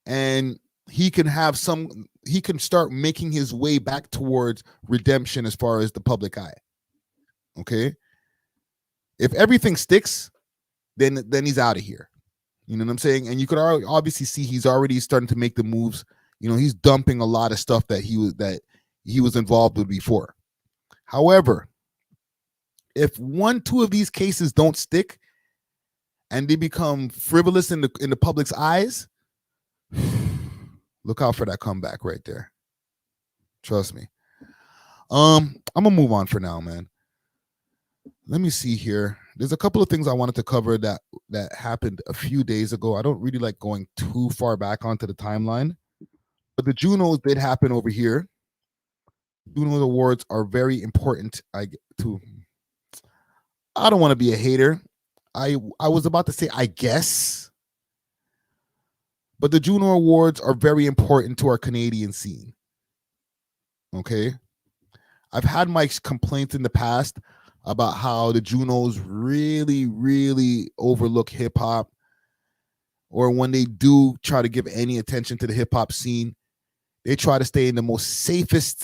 and he can start making his way back towards redemption as far as the public eye. Okay? If everything sticks, then he's out of here. You know what I'm saying? And you could obviously see he's already starting to make the moves. You know, he's dumping a lot of stuff that he was involved with before. However, if 1-2 of these cases don't stick and they become frivolous in the public's eyes, look out for that comeback right there. Trust me. I'm gonna move on for now, man. Let me see here. There's a couple of things I wanted to cover that happened a few days ago. I don't really like going too far back onto the timeline, but the Junos did happen over here. Juno awards are very important. I don't want to be a hater. I was about to say I guess, but the Juno awards are very important to our Canadian scene. Okay, I've had my complaints in the past about how the Junos really, really overlook hip hop, or when they do try to give any attention to the hip hop scene, They try to stay in the most safest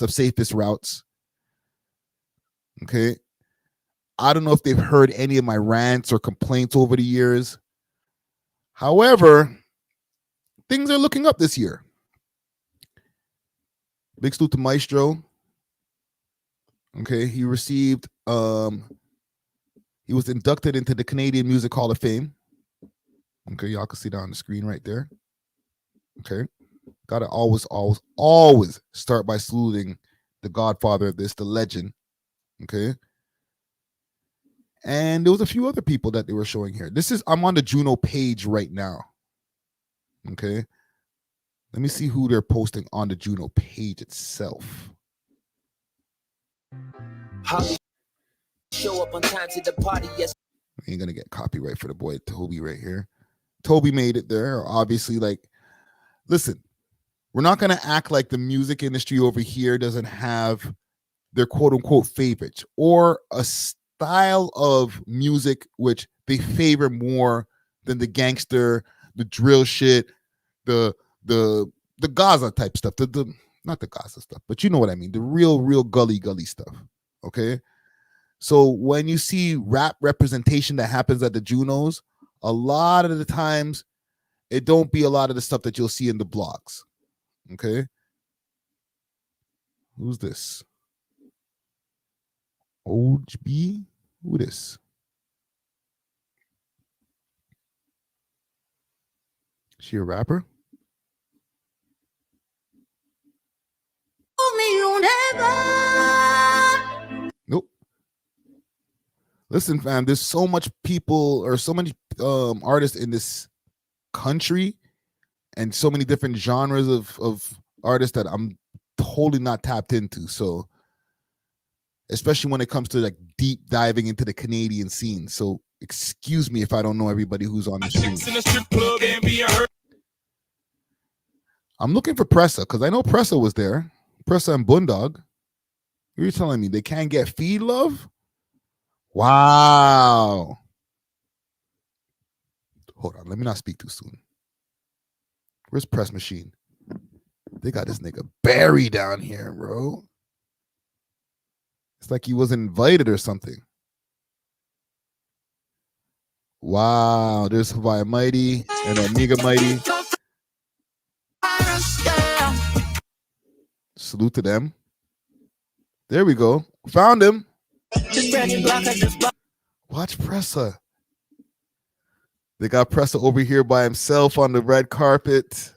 of safest routes. Okay. I don't know if they've heard any of my rants or complaints over the years. However, things are looking up this year. Big salute to Maestro. Okay, he received he was inducted into the Canadian Music Hall of Fame. Okay, y'all can see that on the screen right there. Okay. Gotta always start by saluting the godfather of this, the legend. Okay. And there was a few other people that they were showing here. I'm on the Juno page right now. Okay. Let me see who they're posting on the Juno page itself. Show up on time to the party. Yes. We ain't gonna get copyright for the boy Toby right here. Toby made it there. Obviously, like, listen, we're not gonna act like the music industry over here doesn't have their quote unquote favorites or a style of music which they favor more than the gangster, the drill shit, the Gaza type stuff, the not the Gaza stuff, but you know what I mean, the real gully stuff. Okay, so when you see rap representation that happens at the Junos, a lot of the times it don't be a lot of the stuff that you'll see in the blogs. Okay, who's this? OB? Who this? She a rapper? Nope. Listen, fam, there's so much people or so many artists in this country and so many different genres of artists that I'm totally not tapped into. So especially when it comes to like deep diving into the Canadian scene. So excuse me if I don't know everybody who's on the stream. I'm looking for Pressa because I know Pressa was there. Pressa and Bundog. You're telling me they can't get feed love? Wow. Hold on, let me not speak too soon. Where's Press Machine? They got this nigga Barry down here, bro. It's like he wasn't invited or something. Wow, there's Hawaii Mighty and Omega Mighty. Salute to them. There we go. Found him. Watch Pressa. They got Pressa over here by himself on the red carpet.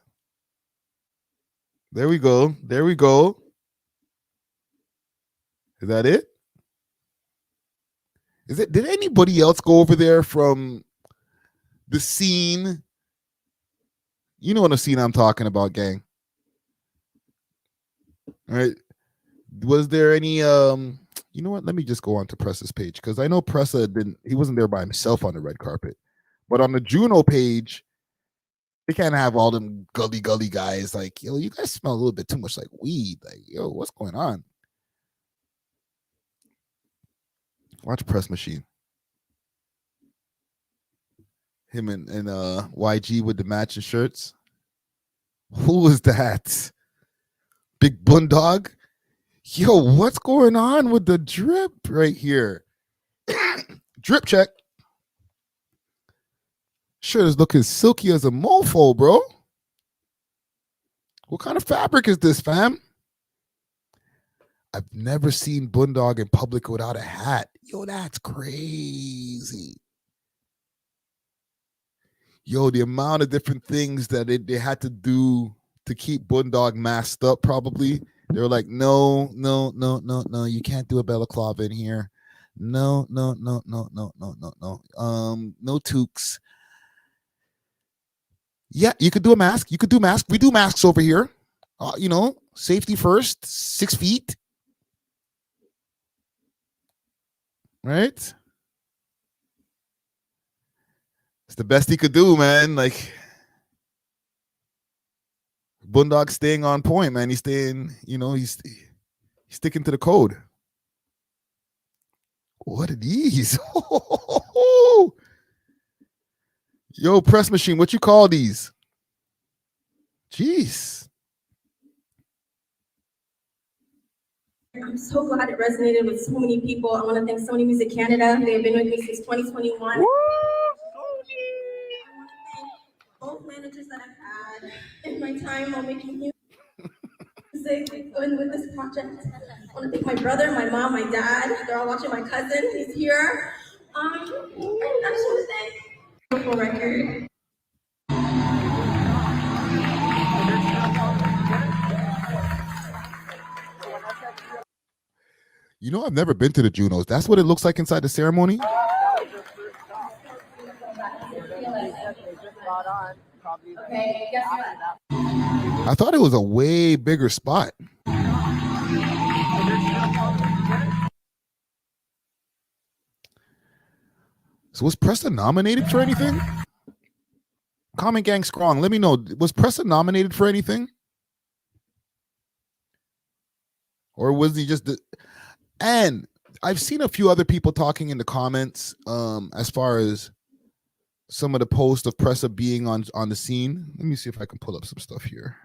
There we go. There we go. Is that it? Is it? Did anybody else go over there from the scene? You know what the scene I'm talking about, gang. All right. Was there any you know what? Let me just go on to Pressa's page because I know Pressa he wasn't there by himself on the red carpet. But on the Juno page, they can't have all them gully guys like, yo, you guys smell a little bit too much like weed. Like, yo, what's going on? Watch Press Machine. Him and YG with the matching shirts. Who was that? Big Bundog? Yo, what's going on with the drip right here? Drip check. Shirt is looking silky as a mofo, bro. What kind of fabric is this, fam? I've never seen Bundog in public without a hat. Yo, that's crazy. Yo, the amount of different things that they had to do to keep Bundog masked up, probably. They were like, no, you can't do a balaclava in here. No, no toques. Yeah, you could do a mask. You could do mask. We do masks over here. You know, safety first, 6 feet. Right? It's the best he could do, man. Like, Bundog staying on point, man. He's staying, you know, he's sticking to the code. What are these? Yo, Press Machine, what you call these? Jeez. I'm so glad it resonated with so many people. I want to thank Sony Music Canada. They have been with me since 2021. I want to thank both managers that I've had in my time while making music and with this project. I want to thank my brother, my mom, my dad. They're all watching. My cousin, he's here. I just want to thank beautiful record. You know, I've never been to the Junos. That's what it looks like inside the ceremony. I thought it was a way bigger spot. So was Pressa nominated for anything? Comment Gang Strong, let me know. Was Pressa nominated for anything? Or was he just and I've seen a few other people talking in the comments as far as some of the posts of Pressa being on the scene. Let me see if I can pull up some stuff here.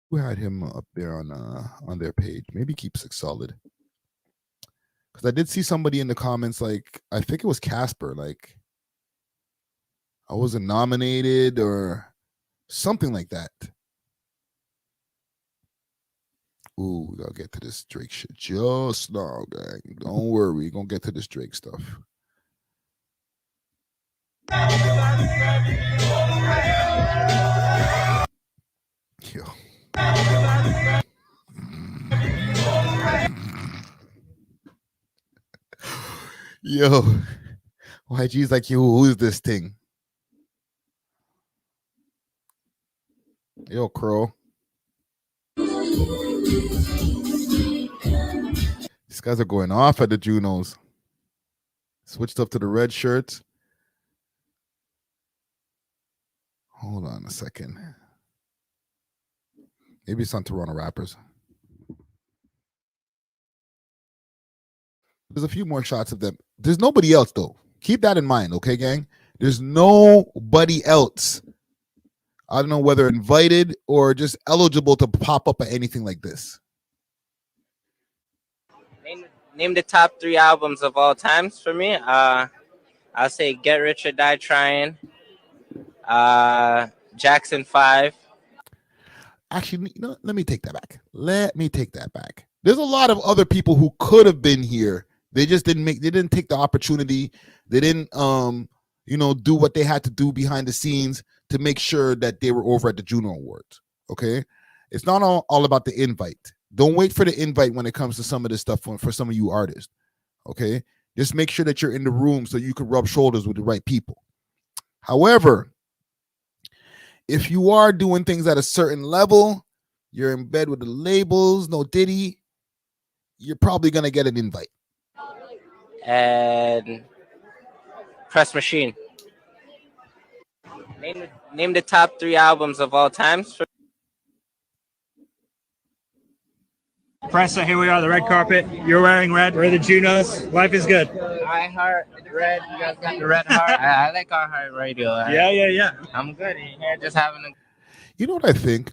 Who had him up there on their page? Maybe Keeps It Solid. Because I did see somebody in the comments, like, I think it was Casper, like, I wasn't nominated or something like that. Ooh, I'll get to this Drake shit just now, gang. Don't worry, we're gonna get to this Drake stuff. Yo. Yo. YG's like, yo, who is this thing? Yo, Crow. These guys are going off at the Junos. Switched up to the red shirts. Hold on a second. Maybe it's on Toronto Rappers. There's a few more shots of them. There's nobody else, though. Keep that in mind, okay, gang? There's nobody else. I don't know whether invited or just eligible to pop up at anything like this. Name the top 3 albums of all times for me. I'll say Get Rich or Die Trying, Jackson 5. Actually, you know, let me take that back. There's a lot of other people who could have been here. They just didn't take the opportunity. They didn't do what they had to do behind the scenes to make sure that they were over at the Juno Awards. Okay? It's not all about the invite. Don't wait for the invite when it comes to some of this stuff for some of you artists. Okay? Just make sure that you're in the room so you can rub shoulders with the right people. However, if you are doing things at a certain level, you're in bed with the labels, no Diddy, you're probably going to get an invite. And Press Machine. Name the top 3 albums of all times. Pressa, here we are, the red carpet. You're wearing red. We're the Junos. Life is good. I heart red. You guys got the red heart. I like our heart radio. Yeah. I'm good. Here just having a. You know what I think?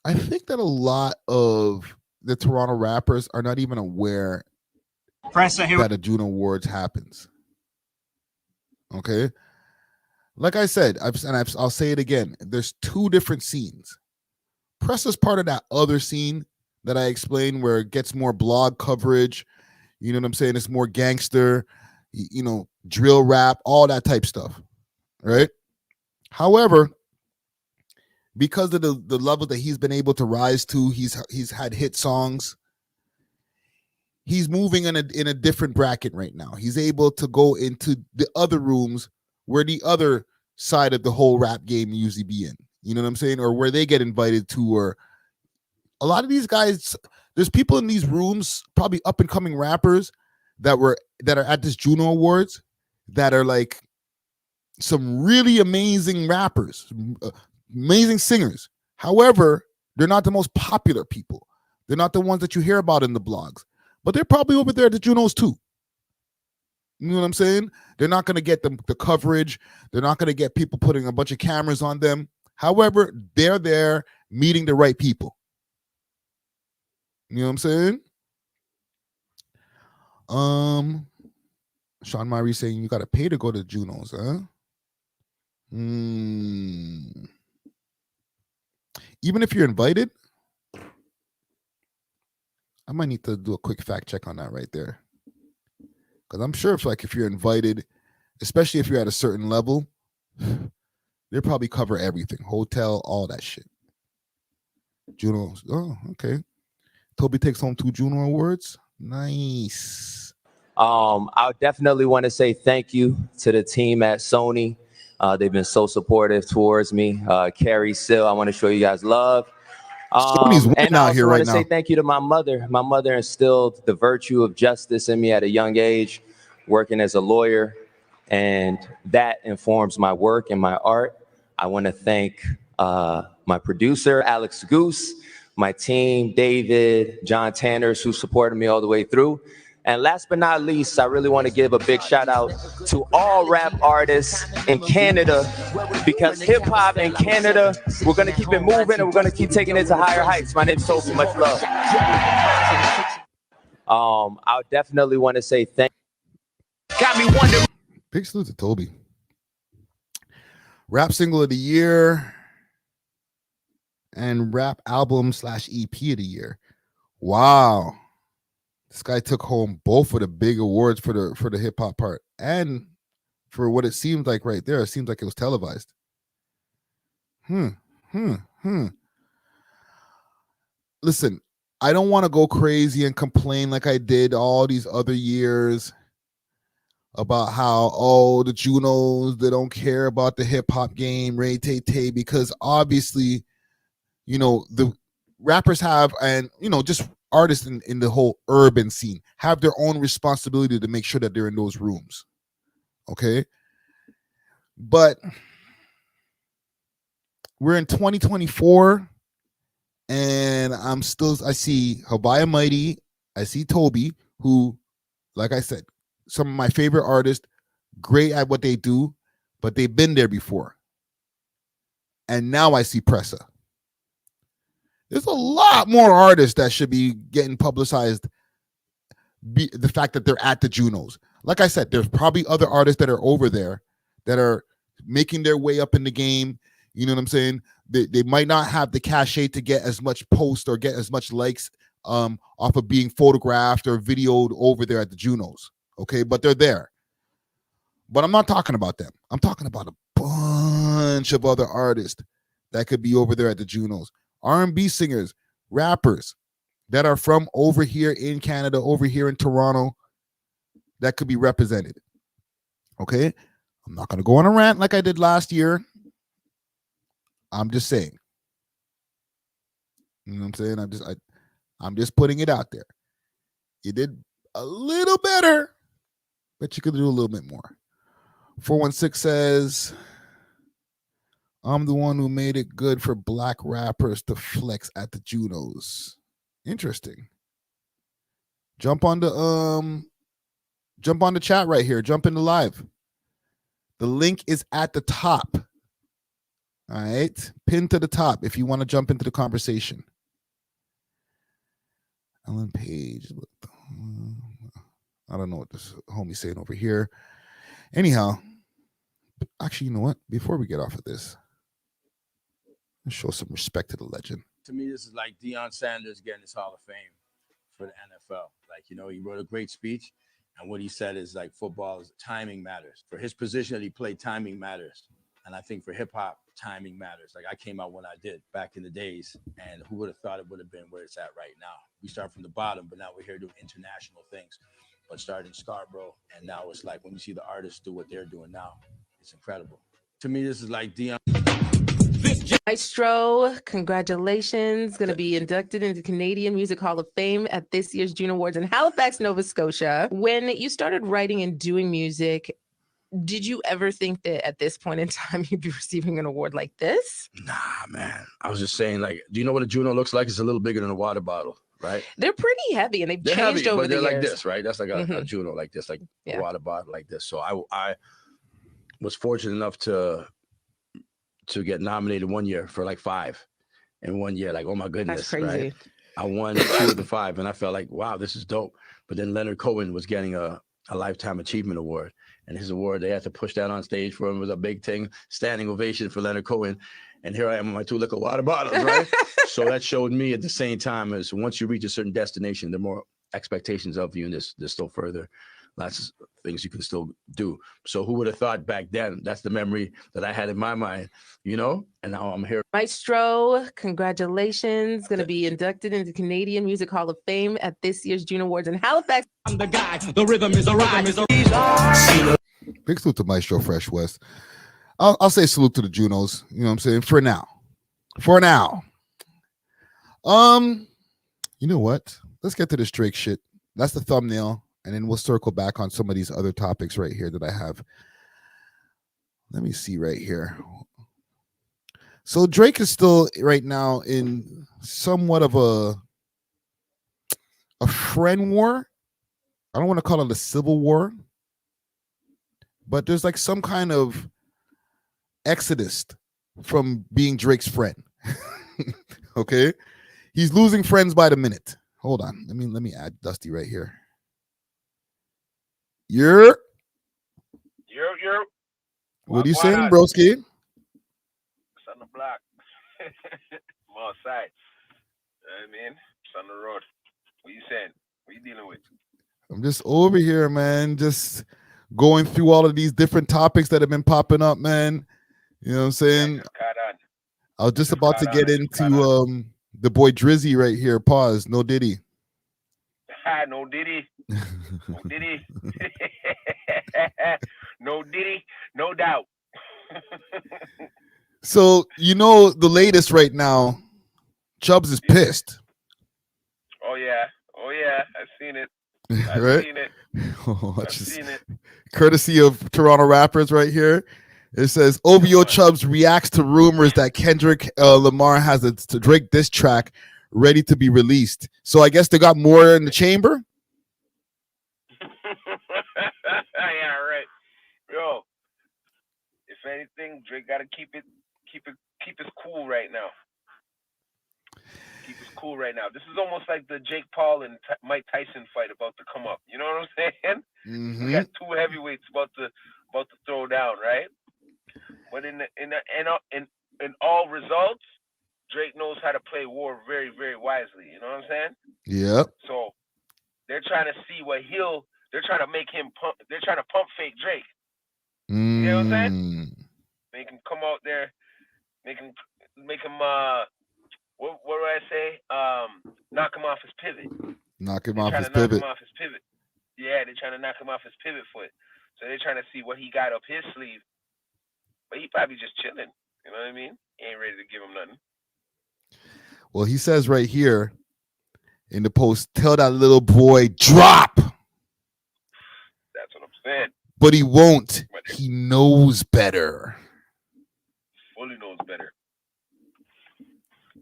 I think that a lot of the Toronto rappers are not even aware Pressa, here that a Juno Awards happens. Okay? Like I said, I'll say it again. There's 2 different scenes. Pressa's part of that other scene that I explained where it gets more blog coverage. You know what I'm saying? It's more gangster, drill rap, all that type stuff. Right? However, because of the level that he's been able to rise to, he's had hit songs. He's moving in a different bracket right now. He's able to go into the other rooms where the other side of the whole rap game usually be in. You know what I'm saying? Or where they get invited to, or a lot of these guys, there's people in these rooms, probably up and coming rappers that are at this Juno Awards that are like some really amazing rappers, amazing singers. However, they're not the most popular people. They're not the ones that you hear about in the blogs, but they're probably over there at the Junos too. You know what I'm saying? They're not going to get the coverage. They're not going to get people putting a bunch of cameras on them. However, they're there meeting the right people. You know what I'm saying? Sean Myrie saying you got to pay to go to Junos, huh? Even if you're invited, I might need to do a quick fact check on that right there. Because I'm sure if you're invited, especially if you're at a certain level, they'll probably cover everything. Hotel, all that shit. Junos. Oh, okay. Toby takes home 2 Juno awards. Nice. I definitely want to say thank you to the team at Sony. They've been so supportive towards me. Carrie, Sil, I want to show you guys love. Sony's winning And I out also here want right to say now. thank you to my mother. My mother instilled the virtue of justice in me at a young age, working as a lawyer, and that informs my work and my art. I want to thank my producer, Alex Goose, my team, David, John Tanners, who supported me all the way through. And last but not least, I really want to give a big shout out to all rap artists in Canada, because hip hop in Canada, we're going to keep it moving and we're going to keep taking it to higher heights. My name's Sophie, much love. I definitely want to say thank you. Got me wondering. Big salute to Toby. Rap single of the year and rap album / EP of the year. Wow. This guy took home both of the big awards for the hip hop part, and for what it seemed like right there, it seems like it was televised. Listen, I don't want to go crazy and complain like I did all these other years about how, oh, the Junos, they don't care about the hip hop game, Ray Tay Tay, because obviously, you know, the rappers have, and, you know, just artists in the whole urban scene have their own responsibility to make sure that they're in those rooms. Okay. But we're in 2024 and I see Habaya Mighty, I see Toby, who, like I said, some of my favorite artists, great at what they do, but they've been there before. And now I see Pressa. There's a lot more artists that should be getting publicized. The fact that they're at the Junos. Like I said, there's probably other artists that are over there that are making their way up in the game. You know what I'm saying? They might not have the cachet to get as much post or get as much likes off of being photographed or videoed over there at the Junos. Okay, but they're there. But I'm not talking about them. I'm talking about a bunch of other artists that could be over there at the Junos. R&B singers, rappers that are from over here in Canada, over here in Toronto, that could be represented. Okay? I'm not going to go on a rant like I did last year. I'm just saying. You know what I'm saying? I'm just putting it out there. You did a little better, but you could do a little bit more. 416 says, I'm the one who made it good for black rappers to flex at the Junos. Interesting. Jump on the chat right here. Jump in the live. The link is at the top. All right. Pinned to the top if you want to jump into the conversation. Ellen Page. I don't know what this homie's saying over here. Anyhow, actually, you know what? Before we get off of this, let's show some respect to the legend. To me, this is like Deion Sanders getting his Hall of Fame for the NFL. Like, you know, he wrote a great speech, and what he said is like football is timing matters. For his position that he played, timing matters. And I think for hip hop, timing matters. Like I came out when I did back in the days, and who would have thought it would have been where it's at right now? We start from the bottom, but now we're here doing international things. But started in Scarborough, and now it's like when you see the artists do what they're doing now, it's incredible. To me, this is like Deion. Maestro, congratulations. Going to be inducted into Canadian Music Hall of Fame at this year's Juno Awards in Halifax, Nova Scotia. When you started writing and doing music, did you ever think that at this point in time you'd be receiving an award like this? Nah, man. I was just saying, like, do you know what a Juno looks like? It's a little bigger than a water bottle, right? They're pretty heavy, and they've They're changed heavy, over but the they're years. like this, right? That's like a Juno like this, like a water bottle like this. So I was fortunate enough to get nominated one year for like 5 in 1 year. Like, oh my goodness, That's crazy. right? I won 2 of the 5, and I felt like, wow, this is dope. But then Leonard Cohen was getting a Lifetime Achievement Award, and his award, they had to push that on stage for him. It was a big thing, standing ovation for Leonard Cohen. And here I am with my 2 liquor water bottles, right? So that showed me at the same time as once you reach a certain destination, the more expectations of you, and there's still further, lots of things you can still do. So who would have thought back then? That's the memory that I had in my mind, you know? And now I'm here. Maestro, congratulations. Going to be inducted into Canadian Music Hall of Fame at this year's Juno Awards in Halifax. I'm the guy. The rhythm is a ride. Big salute to Maestro Fresh West. I'll say salute to the Junos. You know what I'm saying? For now. You know what? Let's get to this Drake shit. That's the thumbnail, and then we'll circle back on some of these other topics right here that I have. Let me see right here. So Drake is still right now in somewhat of a friend war. I don't want to call it a civil war, but there's like some kind of exodus from being Drake's friend. Okay, he's losing friends by the minute. Hold on, let me add Dusty right here. You're what are you saying, broski? It's on the block. I'm outside. You know what I mean? It's on the road. What you saying? What you dealing with? I'm just over here, man. Just going through all of these different topics that have been popping up, man. You know what I'm saying? I was just about to get into the boy Drizzy right here. Pause. No Diddy. No Diddy. No Diddy. No Diddy. No doubt. So, you know, the latest right now, Chubbs is pissed. Oh, yeah. I've seen it. Right? Seen it. I've seen it. Courtesy of Toronto rappers right here. It says OVO Chubbs reacts to rumors that Kendrick Lamar has a Drake diss track ready to be released. So I guess they got more in the chamber. Yeah, right. Yo, if anything, Drake got to keep it cool right now. Keep it cool right now. This is almost like the Jake Paul and Mike Tyson fight about to come up. You know what I'm saying? Mm-hmm. We got 2 heavyweights about to throw down, right? But in all results, Drake knows how to play war very, very wisely. You know what I'm saying? Yep. So they're trying to see what they're trying to make him pump. They're trying to pump fake Drake. You know what I'm saying? Make him come out there, make him what do I say? Knock him off his pivot. Knock him off his pivot. Yeah, they're trying to knock him off his pivot foot. So they're trying to see what he got up his sleeve. But he probably just chilling. You know what I mean? He ain't ready to give him nothing. Well, he says right here in the post, tell that little boy drop. That's what I'm saying. But he won't. He knows better. Fully knows better.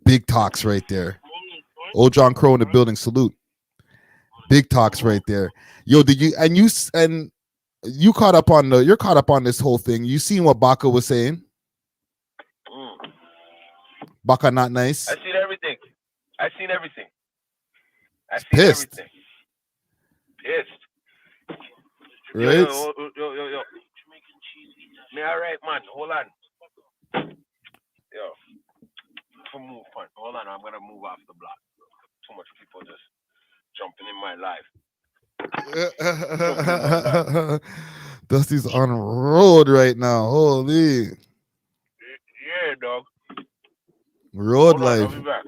Big talks right there. Old John Crow in the building. Salute. Big talks right there. Yo, did you you're caught up on this whole thing. You seen what Baka was saying? Baka not nice. I seen everything. Pissed. Pissed. Right? Yo. Me all right, man. Hold on. Yo. Move, man. Hold on. I'm going to move off the block. Too much people just jumping in my life. Dusty's on road right now. Holy. Yeah, dog. Road life. I'll be back.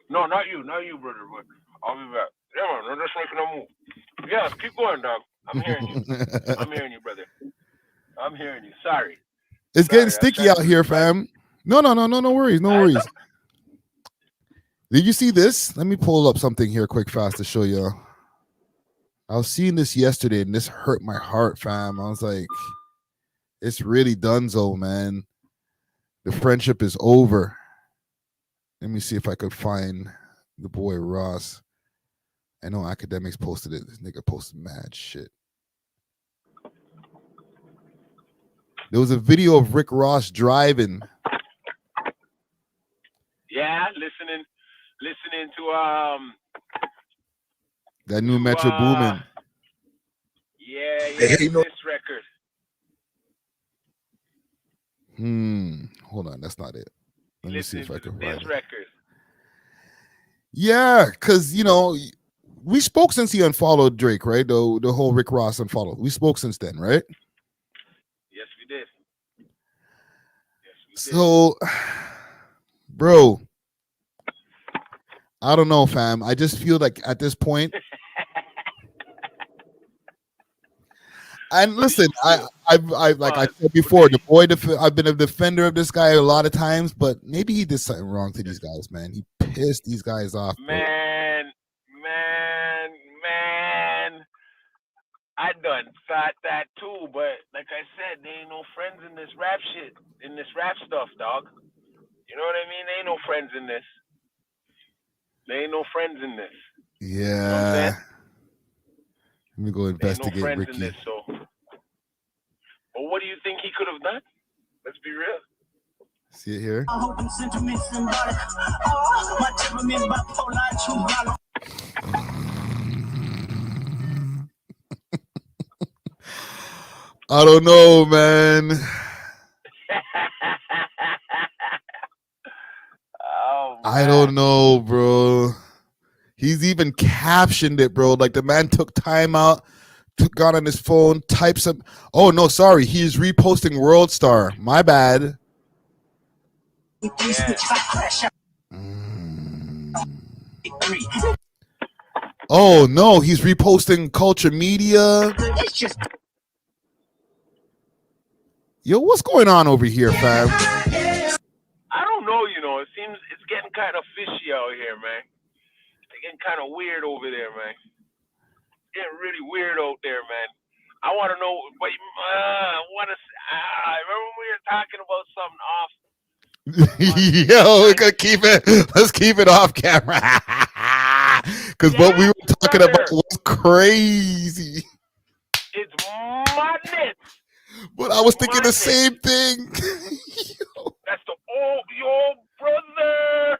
No, not you, brother. But I'll be back. Yeah, man. I'm just making a move. Yeah, keep going, dog. I'm hearing you. Brother. I'm hearing you. Sorry. It's getting sticky out here, fam. No worries. Did you see this? Let me pull up something here quick fast to show you. I was seeing this yesterday and this hurt my heart, fam. I was like, it's really donezo, man. The friendship is over. Let me see if I could find the boy Ross. I know Academics posted it. This nigga posted mad shit. There was a video of Rick Ross driving. Yeah, listening listening to That new Metro Boomin. yeah, Hey, the you know, Diss record. Hold on, that's not it. Let me see Listening if I to can the find Diss it. record. Yeah, because we spoke since he unfollowed Drake, right? The whole Rick Ross unfollow. We spoke since then, right? Yes, we did. So, bro, I don't know, fam. I just feel like at this point, and listen, I've like I said before, I've been a defender of this guy a lot of times, but maybe he did something wrong to these guys, man. He pissed these guys off, bro. Man. I done thought that too, but like I said, there ain't no friends in this rap shit, in this rap stuff, dog. You know what I mean? There ain't no friends in this. There ain't no friends in this. Yeah. You know what I'm saying? Let me go investigate there ain't no friends Ricky. in this, so. But what do you think he could have done? Let's be real. See it here? I don't know, man. I don't know, bro. He's even captioned it, bro. Like the man took time out, got on his phone, typed some. Oh no, sorry, he's reposting World Star. My bad. Oh no, he's reposting Culture Media. Yo, what's going on over here, fam? I don't know, it seems it's getting kind of fishy out here, man. It's getting kind of weird over there, man. It's getting really weird out there, man. I want to know, but I remember we were talking about something off. Yo, we're gonna keep it. Let's keep it off camera. Because what we were talking about was crazy. It's madness. But I was thinking the same thing. That's the old brother.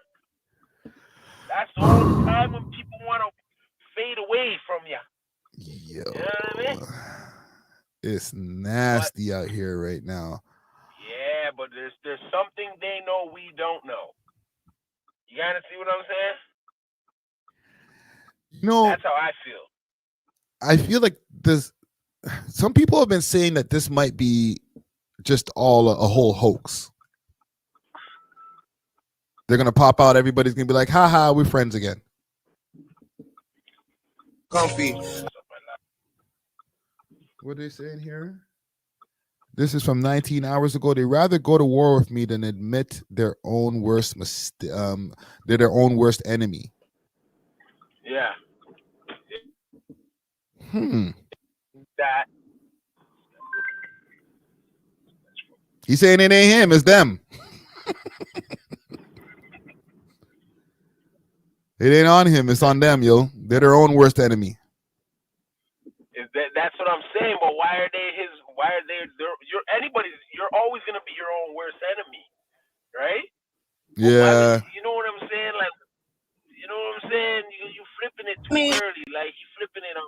That's the only time when people want to fade away from you. Yo, you know what I mean? It's nasty out here right now. Yeah, but there's something they know we don't know. You gotta see what I'm saying? That's how I feel. I feel like this. Some people have been saying that this might be just all a whole hoax. They're gonna pop out. Everybody's gonna be like, "Ha, we're friends again." Comfy. What are they saying here? This is from 19 hours ago. They rather go to war with me than admit their own worst they're their own worst enemy. Yeah. That. He's saying it ain't him, it's them. It ain't on him, it's on them, yo. They're their own worst enemy. That's what I'm saying, but why are they you're always gonna be your own worst enemy, right? Yeah. You know what I'm saying? Like, you know what I'm saying? You flipping it too early. Like he's flipping it on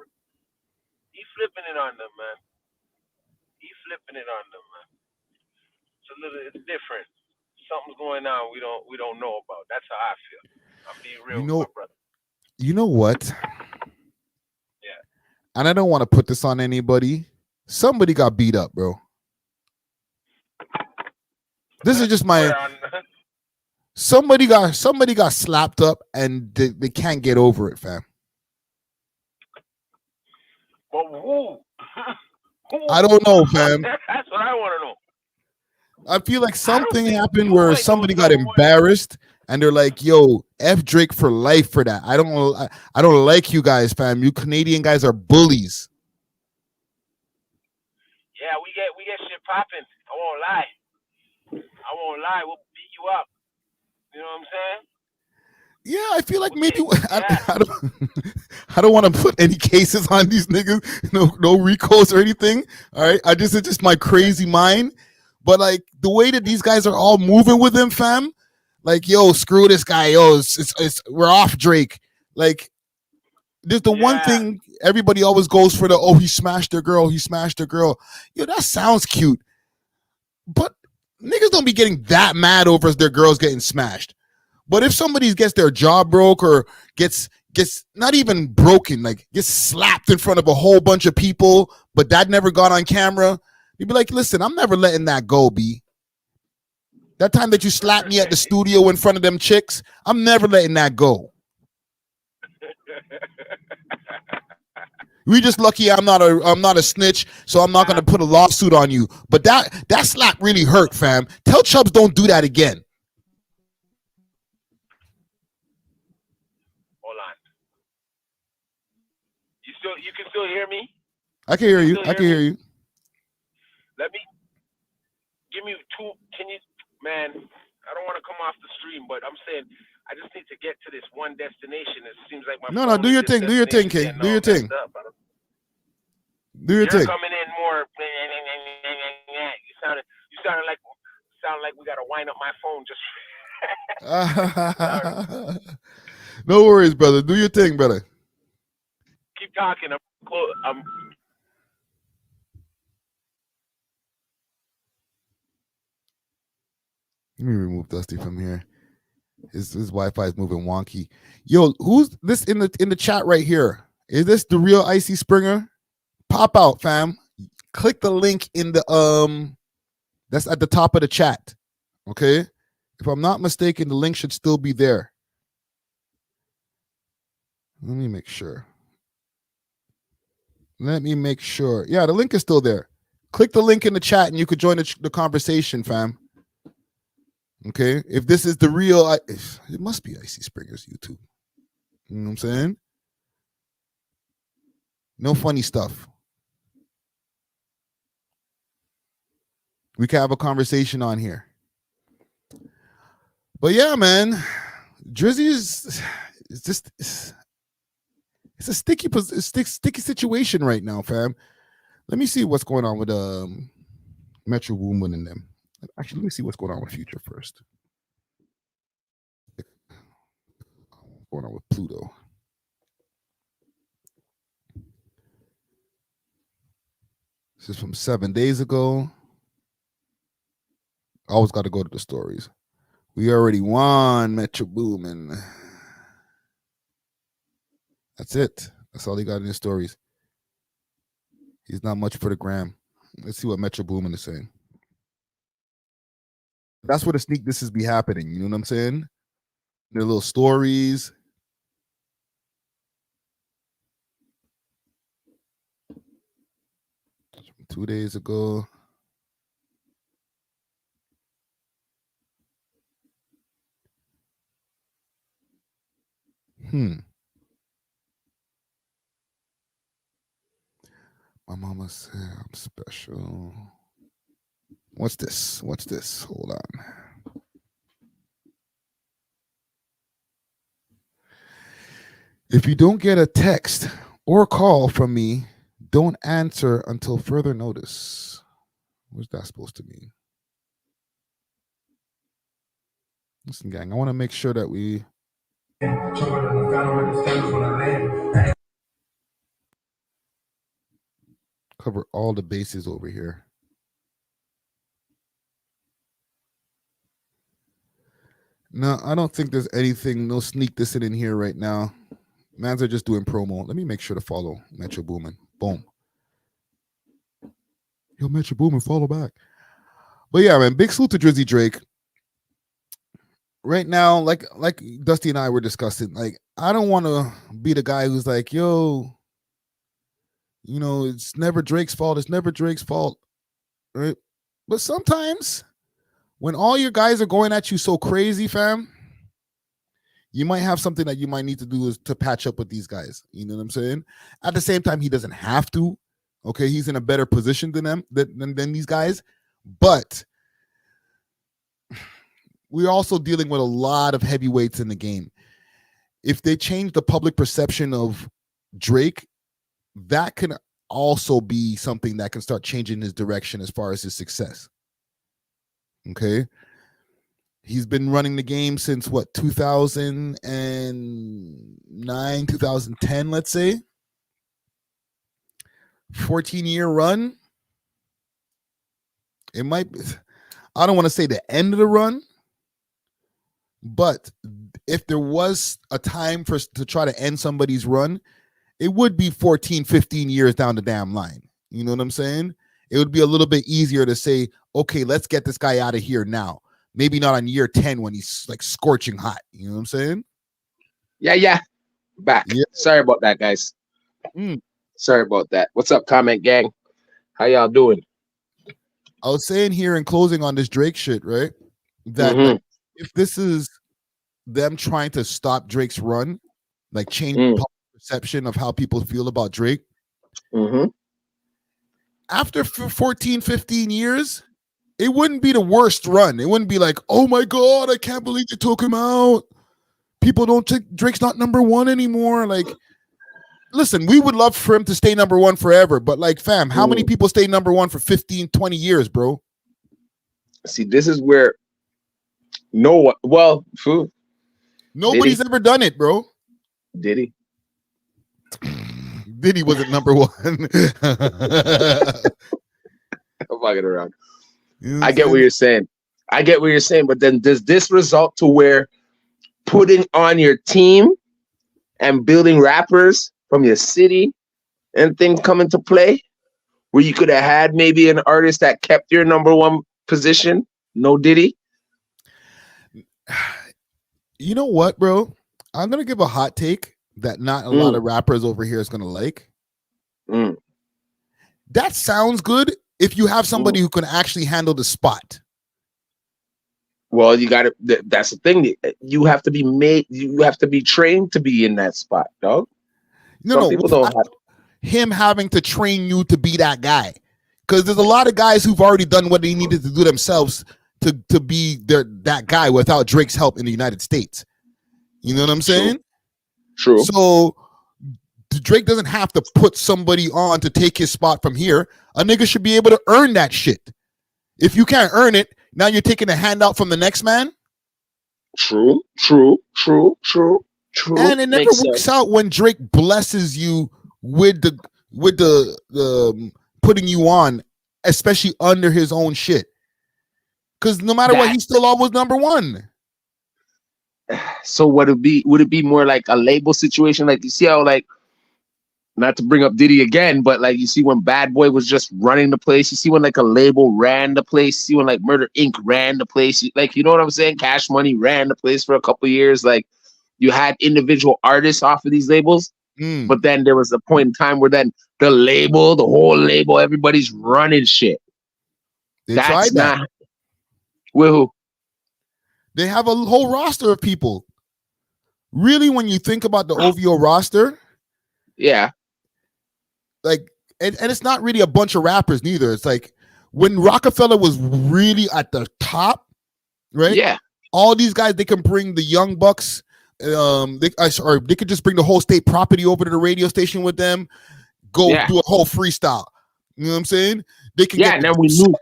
them, man. He's flipping it on them, man. It's different. Something's going on we don't know about. That's how I feel. I'm being real with my brother. You know what? Yeah. And I don't want to put this on anybody. Somebody got beat up, bro. This is just my somebody got slapped up and they can't get over it, fam. But who? I don't know, fam. That's what I want to know. I feel like something happened where somebody got embarrassed and they're like, "Yo, F Drake for life for that." I don't like you guys, fam. You Canadian guys are bullies. Yeah, we get shit popping. I won't lie. We'll beat you up. You know what I'm saying? Yeah, I feel like maybe I don't want to put any cases on these niggas. No recalls or anything. All right, it's just my crazy mind. But like the way that these guys are all moving with him, fam, Like, yo, screw this guy. Yo, we're off Drake. Like, there's the one thing everybody always goes for he smashed their girl. He smashed their girl. Yo, that sounds cute. But niggas don't be getting that mad over their girls getting smashed. But if somebody gets their jaw broke or gets not even broken, like gets slapped in front of a whole bunch of people, but that never got on camera, you'd be like, listen, I'm never letting that go, B. That time that you slapped me at the studio in front of them chicks, I'm never letting that go. We just lucky I'm not a snitch, so I'm not gonna put a lawsuit on you. But that slap really hurt, fam. Tell Chubbs don't do that again. Hold on. You can still hear me? I can hear you. I can hear you. Let me give me two. Can you, man? I don't want to come off the stream, but I'm saying I just need to get to this one destination. It seems like my No, do your thing. Do your thing, King. Do your thing. Do your thing. You're coming in more. You sounded like we gotta wind up my phone just. No worries, brother. Do your thing, brother. Keep talking. Let me remove Dusty from here. His Wi-Fi is moving wonky. Yo, who's this in the chat right here? Is this the real Icy Springer? Pop out, fam. Click the link in the that's at the top of the chat. Okay? If I'm not mistaken, the link should still be there. Let me make sure. Yeah, the link is still there. Click the link in the chat and you could join the conversation, fam. Okay? If this is the real, it must be Icy Springer's YouTube. You know what I'm saying? No funny stuff. We can have a conversation on here. But yeah, man, Drizzy is just it's a sticky situation right now, fam. Let me see what's going on with Metro Boomin and them. Actually, let me see what's going on with Future first. What's going on with Pluto? This is from 7 days ago. Always got to go to the stories. We already won, Metro Boomin. That's it. That's all he got in his stories. He's not much for the gram. Let's see what Metro Boomin is saying. That's where the sneak disses be happening. You know what I'm saying? Their little stories. From 2 days ago. My mama said I'm special. What's this? What's this? Hold on. If you don't get a text or call from me, don't answer until further notice. What's that supposed to mean? Listen, gang, I want to make sure that we cover all the bases over here. No, I don't think there's anything, no sneak this in here right now. Mans are just doing promo. Let me make sure to follow Metro Boomin. Boom. Yo, Metro Boomin, follow back. But yeah, man, big salute to Drizzy Drake. Right now, like Dusty and I were discussing, like, I don't want to be the guy who's like, yo, you know, it's never Drake's fault. It's never Drake's fault. Right? But sometimes when all your guys are going at you so crazy, fam, you might have something that you might need to do is to patch up with these guys. You know what I'm saying? At the same time, he doesn't have to. Okay, he's in a better position than them, than these guys. But we're also dealing with a lot of heavyweights in the game. If they change the public perception of Drake, that can also be something that can start changing his direction as far as his success. Okay? He's been running the game since what, 2009, 2010, let's say. 14-year run. It might be, I don't want to say the end of the run, but if there was a time to try to end somebody's run, it would be 14, 15 years down the damn line. You know what I'm saying? It would be a little bit easier to say, okay, let's get this guy out of here now. Maybe not on year 10 when he's like scorching hot. You know what I'm saying? Yeah. Back. Yeah. Sorry about that, guys. Sorry about that. What's up, comment gang? How y'all doing? I was saying here in closing on this Drake shit, right? That like, if this is them trying to stop Drake's run, like change public perception of how people feel about Drake. After 14, 15 years, it wouldn't be the worst run. It wouldn't be like, oh my God, I can't believe they took him out. People don't think Drake's not number one anymore. Like, listen, we would love for him to stay number one forever. But like, fam, how many people stay number one for 15, 20 years, bro? See, this is where nobody's ever done it, bro. Diddy. Diddy wasn't number one. I'm fucking around. You know I get what you're saying. But then does this result to where putting on your team and building rappers from your city and things come into play, where you could have had maybe an artist that kept your number one position? No Diddy. You know what, bro? I'm gonna give a hot take that not a lot of rappers over here is gonna like. That sounds good if you have somebody who can actually handle the spot. Well, you got to. That's the thing. You have to be made. You have to be trained to be in that spot, dog. No, people don't have him having to train you to be that guy, because there's a lot of guys who've already done what they needed to do themselves to be that guy without Drake's help in the United States. You know what I'm saying? True. So Drake doesn't have to put somebody on to take his spot from here. A nigga should be able to earn that shit. If you can't earn it, now you're taking a handout from the next man. True. And it never works out when Drake blesses you with the putting you on, especially under his own shit. Because no matter what, he's still always number one. So would it be more like a label situation? Like, you see how, like, not to bring up Diddy again, but like, you see when Bad Boy was just running the place, you see when like a label ran the place, you see when like Murder Inc. ran the place, like, you know what I'm saying? Cash Money ran the place for a couple of years. Like, you had individual artists off of these labels, but then there was a point in time where then the whole label, everybody's running shit. That's not with who? They have a whole roster of people. Really, when you think about the OVO roster, yeah, like, and it's not really a bunch of rappers neither. It's like when Rockefeller was really at the top, right? Yeah, all these guys, they can bring the Young Bucks. They could just bring the whole state property over to the radio station with them. Do a whole freestyle. You know what I'm saying? They can get now we knew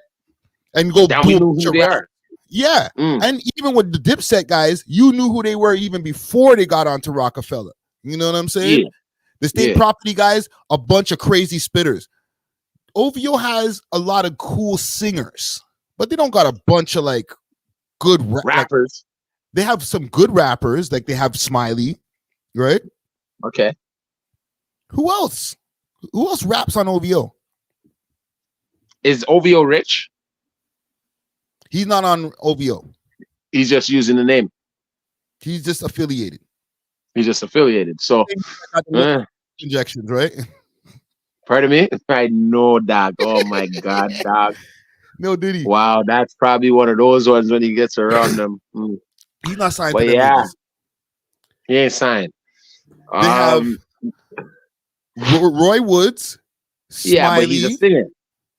and go now we knew who they are. Yeah, and even with the Dipset guys, you knew who they were even before they got onto Rockefeller. You know what I'm saying? Yeah. The state property guys, a bunch of crazy spitters. OVO has a lot of cool singers, but they don't got a bunch of like good rappers. Like, they have some good rappers, like they have Smiley, right? Okay. Who else? Who else raps on OVO? Is OVO rich? He's not on OVO. He's just using the name. He's just affiliated. So injections, right? Pardon me? I know, dog. Oh my God, dog. No Diddy. Wow, that's probably one of those ones when he gets around them. He's not signed. But yeah, he ain't signed. They have Roy Woods. Smiley, yeah, but he's a singer.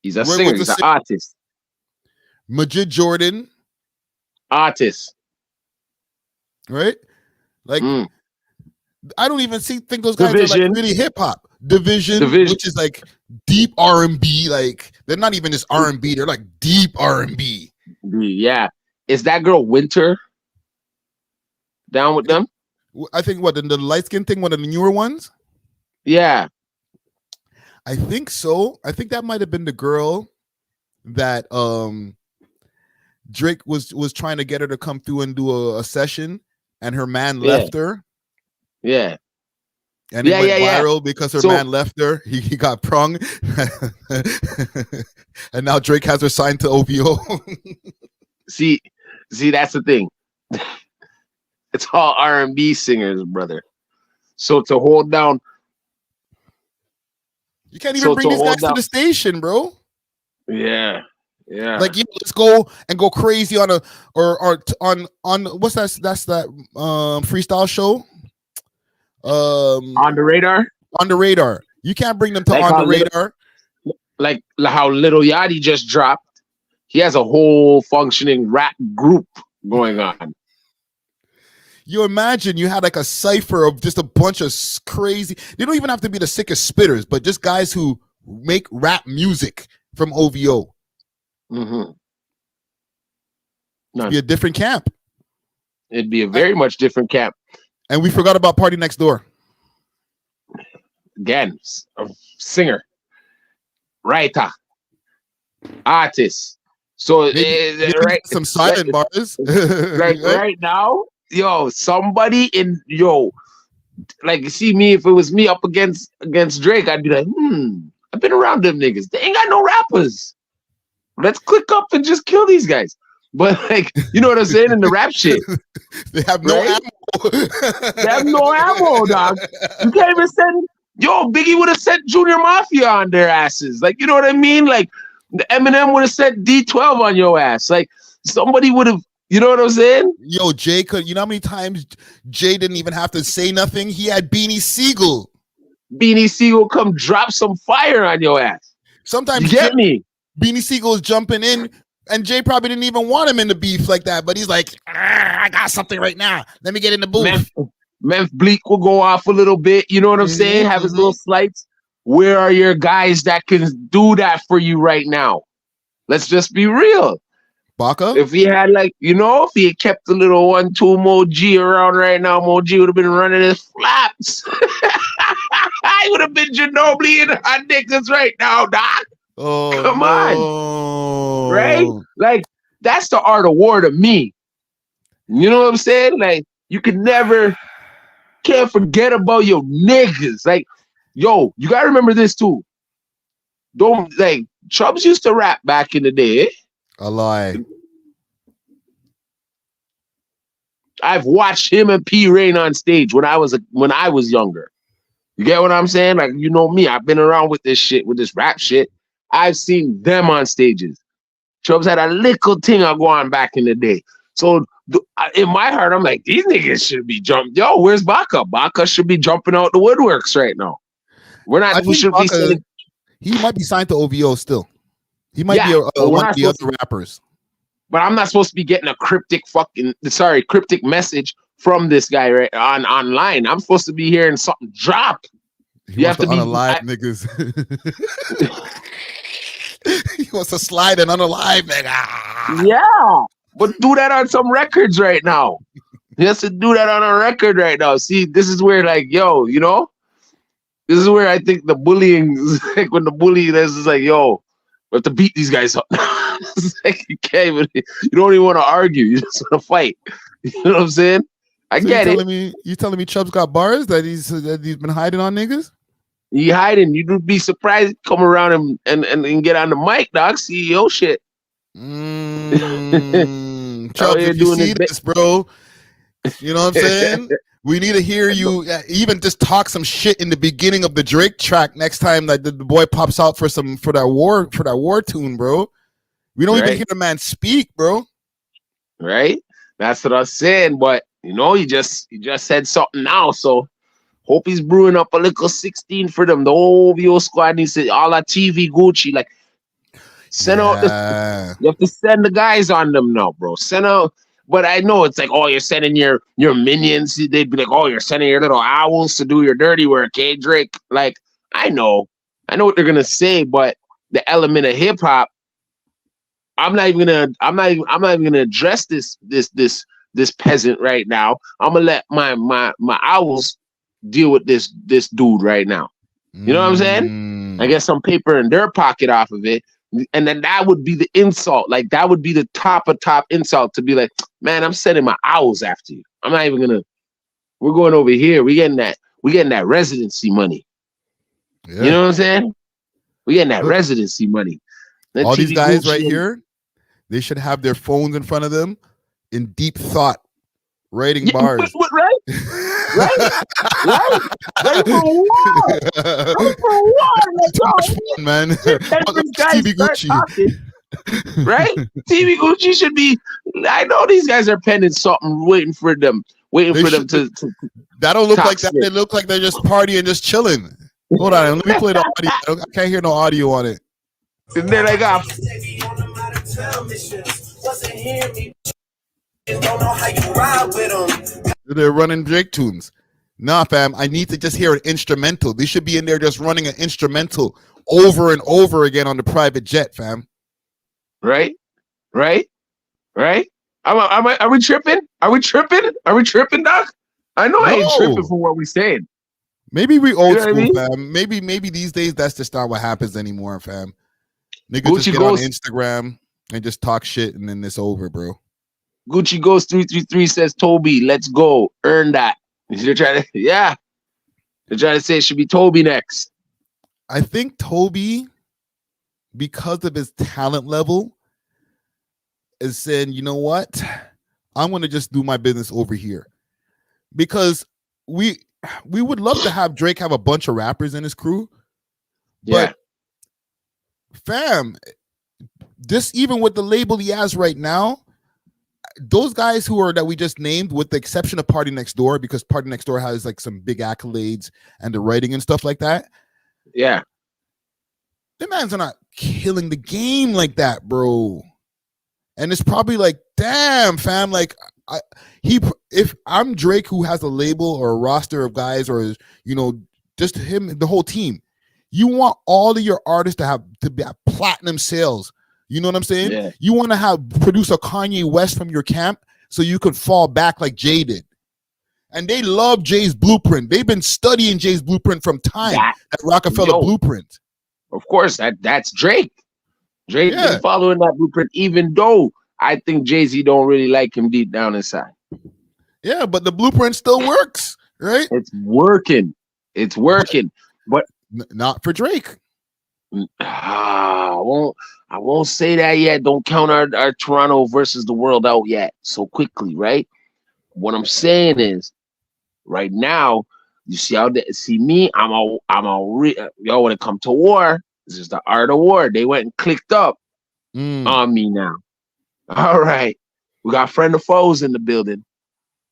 He's a singer. He's an artist. Majid Jordan. Artist. Right? Like, I don't even think those guys are like really hip hop. Division, which is like deep R&B. Like, they're not even just R&B. They're like deep R&B. Yeah. is that girl Winter down with them? I think what, the light skin thing, one of the newer ones? Yeah. I think so. I think that might have been the girl that Drake was trying to get her to come through and do a session, and her man left her. Yeah. And it went viral because her man left her. He got prung. And now Drake has her signed to OVO. see, that's the thing. It's all R&B singers, brother. So to hold down, you can't even bring these guys to the station, bro. Yeah. Like, let's go and go crazy on a on what's that? That's that freestyle show. On the radar. On the radar. You can't bring them to like on the radar. Like how Lil Yachty just dropped. He has a whole functioning rap group going on. You imagine you had like a cipher of just a bunch of crazy. They don't even have to be the sickest spitters, but just guys who make rap music from OVO. Mm-hmm. It'd be a different camp. It'd be a very much different camp. And we forgot about Party Next Door. Again, a singer, writer, artist. So right, some silent bars. right now, somebody in like, you see me, if it was me up against Drake, I'd be like, I've been around them niggas. They ain't got no rappers. Let's click up and just kill these guys. But like, you know what I'm saying? In the rap shit. They have no ammo. They have no ammo, dog. You can't even send, Biggie would have sent Junior Mafia on their asses. Like, you know what I mean? Like, the Eminem would have sent D12 on your ass. Like, somebody would have, you know what I'm saying? Yo, Jay could, you know how many times Jay didn't even have to say nothing? He had Beanie Siegel. Beanie Siegel come drop some fire on your ass. Sometimes you get me? Beanie Siegel is jumping in, and Jay probably didn't even want him in the beef like that, but he's like, I got something right now. Let me get in the booth. Memph Bleak will go off a little bit. You know what I'm saying? Have his little slights. Where are your guys that can do that for you right now? Let's just be real. Baka? If he had if he had kept the little 1-2 Moji around right now, Moji would have been running his flaps. I would have been Ginobili and hot niggas right now, Doc. Oh, come on. Right? Like, that's the art of war to me. You know what I'm saying? Like, you can't forget about your niggas. Like, you gotta remember this too. Chubbs used to rap back in the day. Eh? A lie. I've watched him and P Rain on stage when I was younger. You get what I'm saying? Like, you know me, I've been around with this shit, with this rap shit. I've seen them on stages. Chubbs had a little thing I go on back in the day. So in my heart, I'm like, these niggas should be jumping. Yo, where's Baka? Baka should be jumping out the woodworks right now. We should be sitting. He might be signed to OVO still. He might be one of the other rappers. But I'm not supposed to be getting a cryptic message from this guy right online. I'm supposed to be hearing something drop. You have to be unalive niggas. He wants to slide and unalive, nigga. Yeah, but do that on some records right now. He has to do that on a record right now. See, this is where, like, this is where I think the bullying is like, when the bully is like, we have to beat these guys up. It's like, you don't even want to argue. You just want to fight. You know what I'm saying? I get it. You telling me Chubbs got bars that he's been hiding on niggas? He hiding. You'd be surprised come around and get on the mic, dog. CEO shit. Chubbs, if you see this, bro, you know what I'm saying? We need to hear you even just talk some shit in the beginning of the Drake track next time that the boy pops out for that war tune, bro. We don't even hear the man speak, bro. Right? That's what I was saying, but he just said something now, so hope he's brewing up a little 16 for them. The whole VO squad needs to all that TV Gucci, like send out you have to send the guys on them now, bro. Send out. But I know it's like, you're sending your minions. They'd be like, you're sending your little owls to do your dirty work, eh, Drake? Like, I know what they're gonna say, but the element of hip hop I'm not even gonna address this peasant right now. I'm gonna let my owls deal with this dude right now. You know what I'm saying? I get some paper in their pocket off of it. And then that would be the insult. Like that would be the top insult to be like, man, I'm sending my owls after you. I'm not even gonna. We're going over here. We getting that residency money. Yeah. You know what I'm saying? We getting that residency money. That All these TV guys Gucci right and- here, they should have their phones in front of them in deep thought, writing Yeah, bars. right? Right? Ready for war. Ready for war. Let's Too go. much fun, man. Let these guys TV start Gucci. talking. Right? TV Gucci should be. I know these guys are penning something, waiting for them to. That don't look talk like that. shit. They look like they're just partying, just chilling. Hold on, let me play the audio. I can't hear no audio on it. And then I got. They're running Drake tunes. Nah, fam, I need to just hear an instrumental. They should be in there just running an instrumental over and over again on the private jet, fam. Right? Are we tripping? Are we tripping, Doc? I know I ain't No. tripping for what we saying. Maybe we old You know what I school, mean? fam. Maybe these days that's just not what happens anymore, fam. Niggas Gucci just get goes- on Instagram and just talk shit and then it's over, bro. Gucci Goes 333 says, Toby, let's go. Earn that. They're trying to, yeah. They're trying to say it should be Toby next. I think Toby, because of his talent level, is saying, you know what? I'm going to just do my business over here. Because we would love to have Drake have a bunch of rappers in his crew. Yeah. But fam, this even with the label he has right now, those guys that we just named, with the exception of Party Next Door, because Party Next Door has like some big accolades and the writing and stuff like that. Yeah. The man's are not killing the game like that, bro. And it's probably like, damn, fam, like if I'm Drake, who has a label or a roster of guys, or just him, the whole team, you want all of your artists to be at platinum sales. You know what I'm saying? Yeah. You want to produce a Kanye West from your camp so you could fall back like Jay did. And they love Jay's blueprint. They've been studying Jay's blueprint from time. That Rockefeller blueprint. Of course, that's Drake. Drake been following that blueprint, even though I think Jay-Z don't really like him deep down inside. Yeah, but the blueprint still works, right? It's working. But not for Drake. I won't say that yet. Don't count our Toronto versus the world out yet so quickly, right? What I'm saying is, right now, you see me. Yo, when it comes to war, this is the art of war. They went and clicked up on me now. All right, we got friend of foes in the building.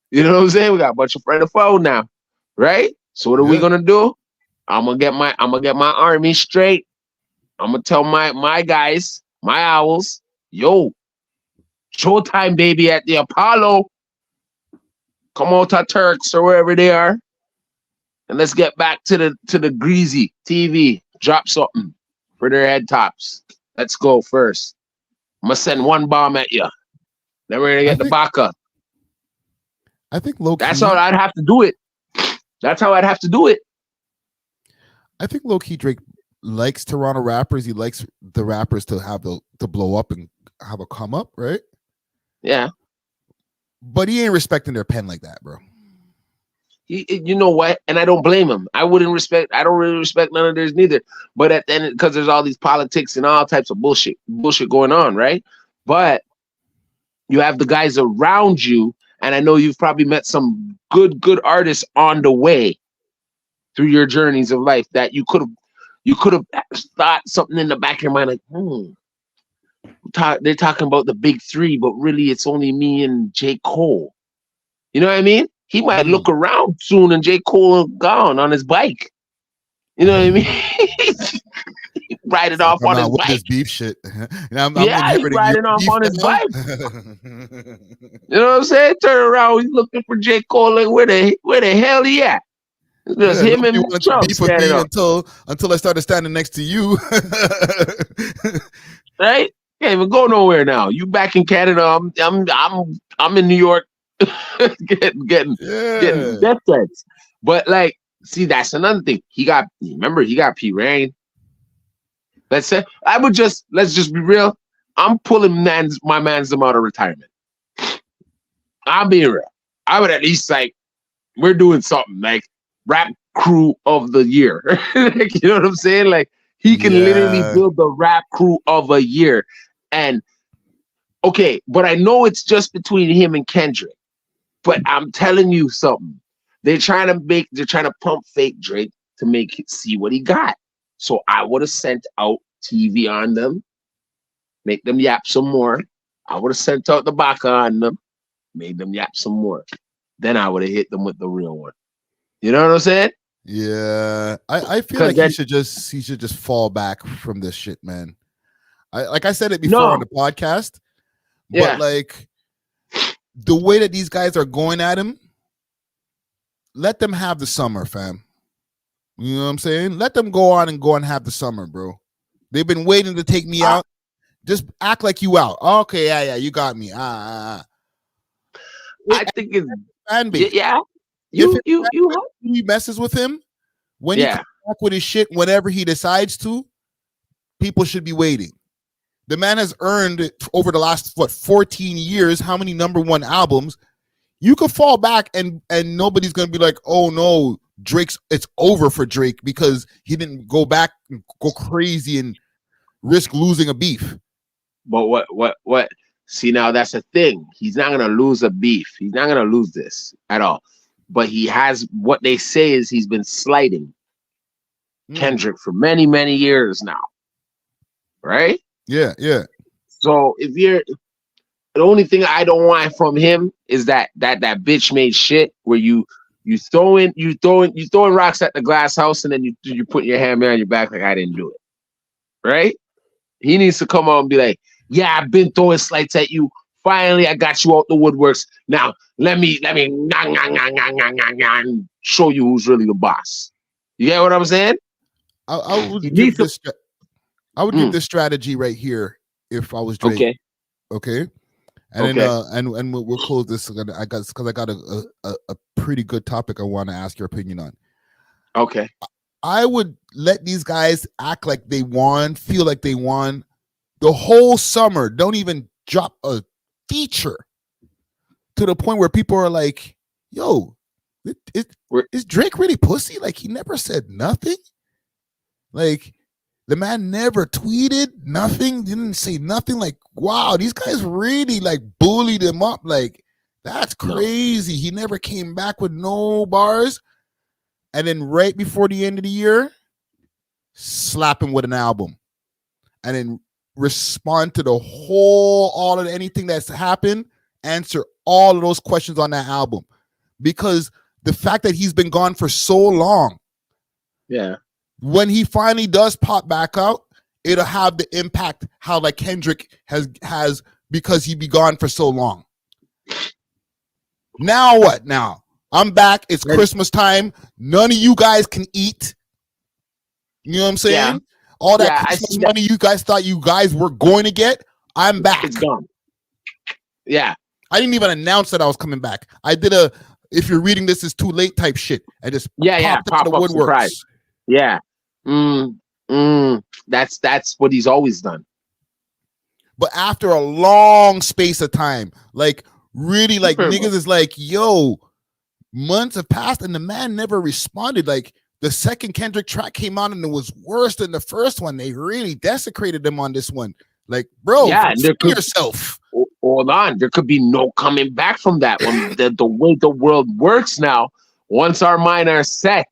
You know what I'm saying? We got a bunch of friend of foe now, right? So what are we gonna do? I'm gonna get my army straight. I'm gonna tell my guys, my owls, yo, showtime, baby, at the Apollo. Come on to Turks or wherever they are, and let's get back to the greasy TV. Drop something for their head tops. Let's go first. I'm gonna send one bomb at you. Then we're gonna get the baka. I think low-key, that's how I'd have to do it. That's how I'd have to do it. I think low-key Drake likes Toronto rappers. He likes the rappers to blow up and have a come up, right? Yeah. But he ain't respecting their pen like that, bro. You know what? And I don't blame him. I don't really respect none of theirs neither. But at the end, because there's all these politics and all types of bullshit going on, right? But you have the guys around you, and I know you've probably met some good artists on the way through your journeys of life that you could have thought something in the back of your mind, like, they're talking about the big three, but really it's only me and J. Cole. You know what I mean? He might look around soon and J. Cole gone on his bike. You know what I mean? Ride it off on his bike. This beef shit. He's riding off on his bike. You know what I'm saying? Turn around, he's looking for J. Cole. Like, where the hell he at? It's just him and Trump standing up. Until I started standing next to you. Right? Can't even go nowhere now. You back in Canada. I'm in New York, getting death threats. But like, see, that's another thing. He got P Rain. Let's just be real. I'm pulling my man's out of retirement. I'm being real. I would at least like, we're doing something like rap crew of the year. Like, you know what I'm saying? Like, he can literally build the rap crew of a year. And okay, but I know it's just between him and Kendrick. But I'm telling you something. They're trying to pump fake Drake to make it see what he got. So I would have sent out TV on them, make them yap some more. I would have sent out the Baka on them, made them yap some more. Then I would have hit them with the real one. You know what I'm saying? Yeah, I feel like he should just fall back from this shit, man. I said it before on the podcast, but like the way that these guys are going at him, let them have the summer, fam. You know what I'm saying? Let them go and have the summer, bro. They've been waiting to take me out. Just act like you out. Okay, yeah, you got me. I think it's fan base. Yeah. He messes with him when he comes back with his shit whenever he decides to. People should be waiting. The man has earned over the last 14 years how many #1 albums? You could fall back and nobody's gonna be like, oh no, it's over for Drake because he didn't go back and go crazy and risk losing a beef. But what? See, now that's the thing. He's not gonna lose a beef. He's not gonna lose this at all. But he has, what they say is he's been slighting Kendrick for many, many years now. Right? Yeah. So the only thing I don't want from him is that bitch made shit where you throwing rocks at the glass house and then you put your hand behind your back like I didn't do it. Right? He needs to come out and be like, yeah, I've been throwing slights at you. Finally, I got you out the woodworks. Now let me show you who's really the boss. You get what I'm saying? I would give this strategy right here if I was Drake. Okay. And then we'll close this because I got a pretty good topic I want to ask your opinion on. Okay. I would let these guys act like they won, feel like they won the whole summer. Don't even drop a feature to the point where people are like, yo, is Drake really pussy? Like, he never said nothing. Like, the man never tweeted nothing, didn't say nothing. Like, wow, these guys really like bullied him up. Like, that's crazy. He never came back with no bars. And then right before the end of the year, slap him with an album. And then respond to all of anything that's happened, answer all of those questions on that album. Because the fact that he's been gone for so long, when he finally does pop back out, it'll have the impact how like Kendrick has because he be gone for so long. Now what? Now I'm back. It's Christmas time. None of you guys can eat. You know what I'm saying? Yeah. All that Christmas money you guys thought you guys were going to get, I'm back. It's gone. Yeah. I didn't even announce that I was coming back. I did if you're reading this, it's too late type shit. I just popped out the woodworks. Yeah. That's what he's always done. But after a long space of time, like really like niggas is like, yo, months have passed and the man never responded. Like, the second Kendrick track came out and it was worse than the first one. They really desecrated them on this one. Like, bro, yourself. Hold on. There could be no coming back from that one. The way the world works now, once our mind are set,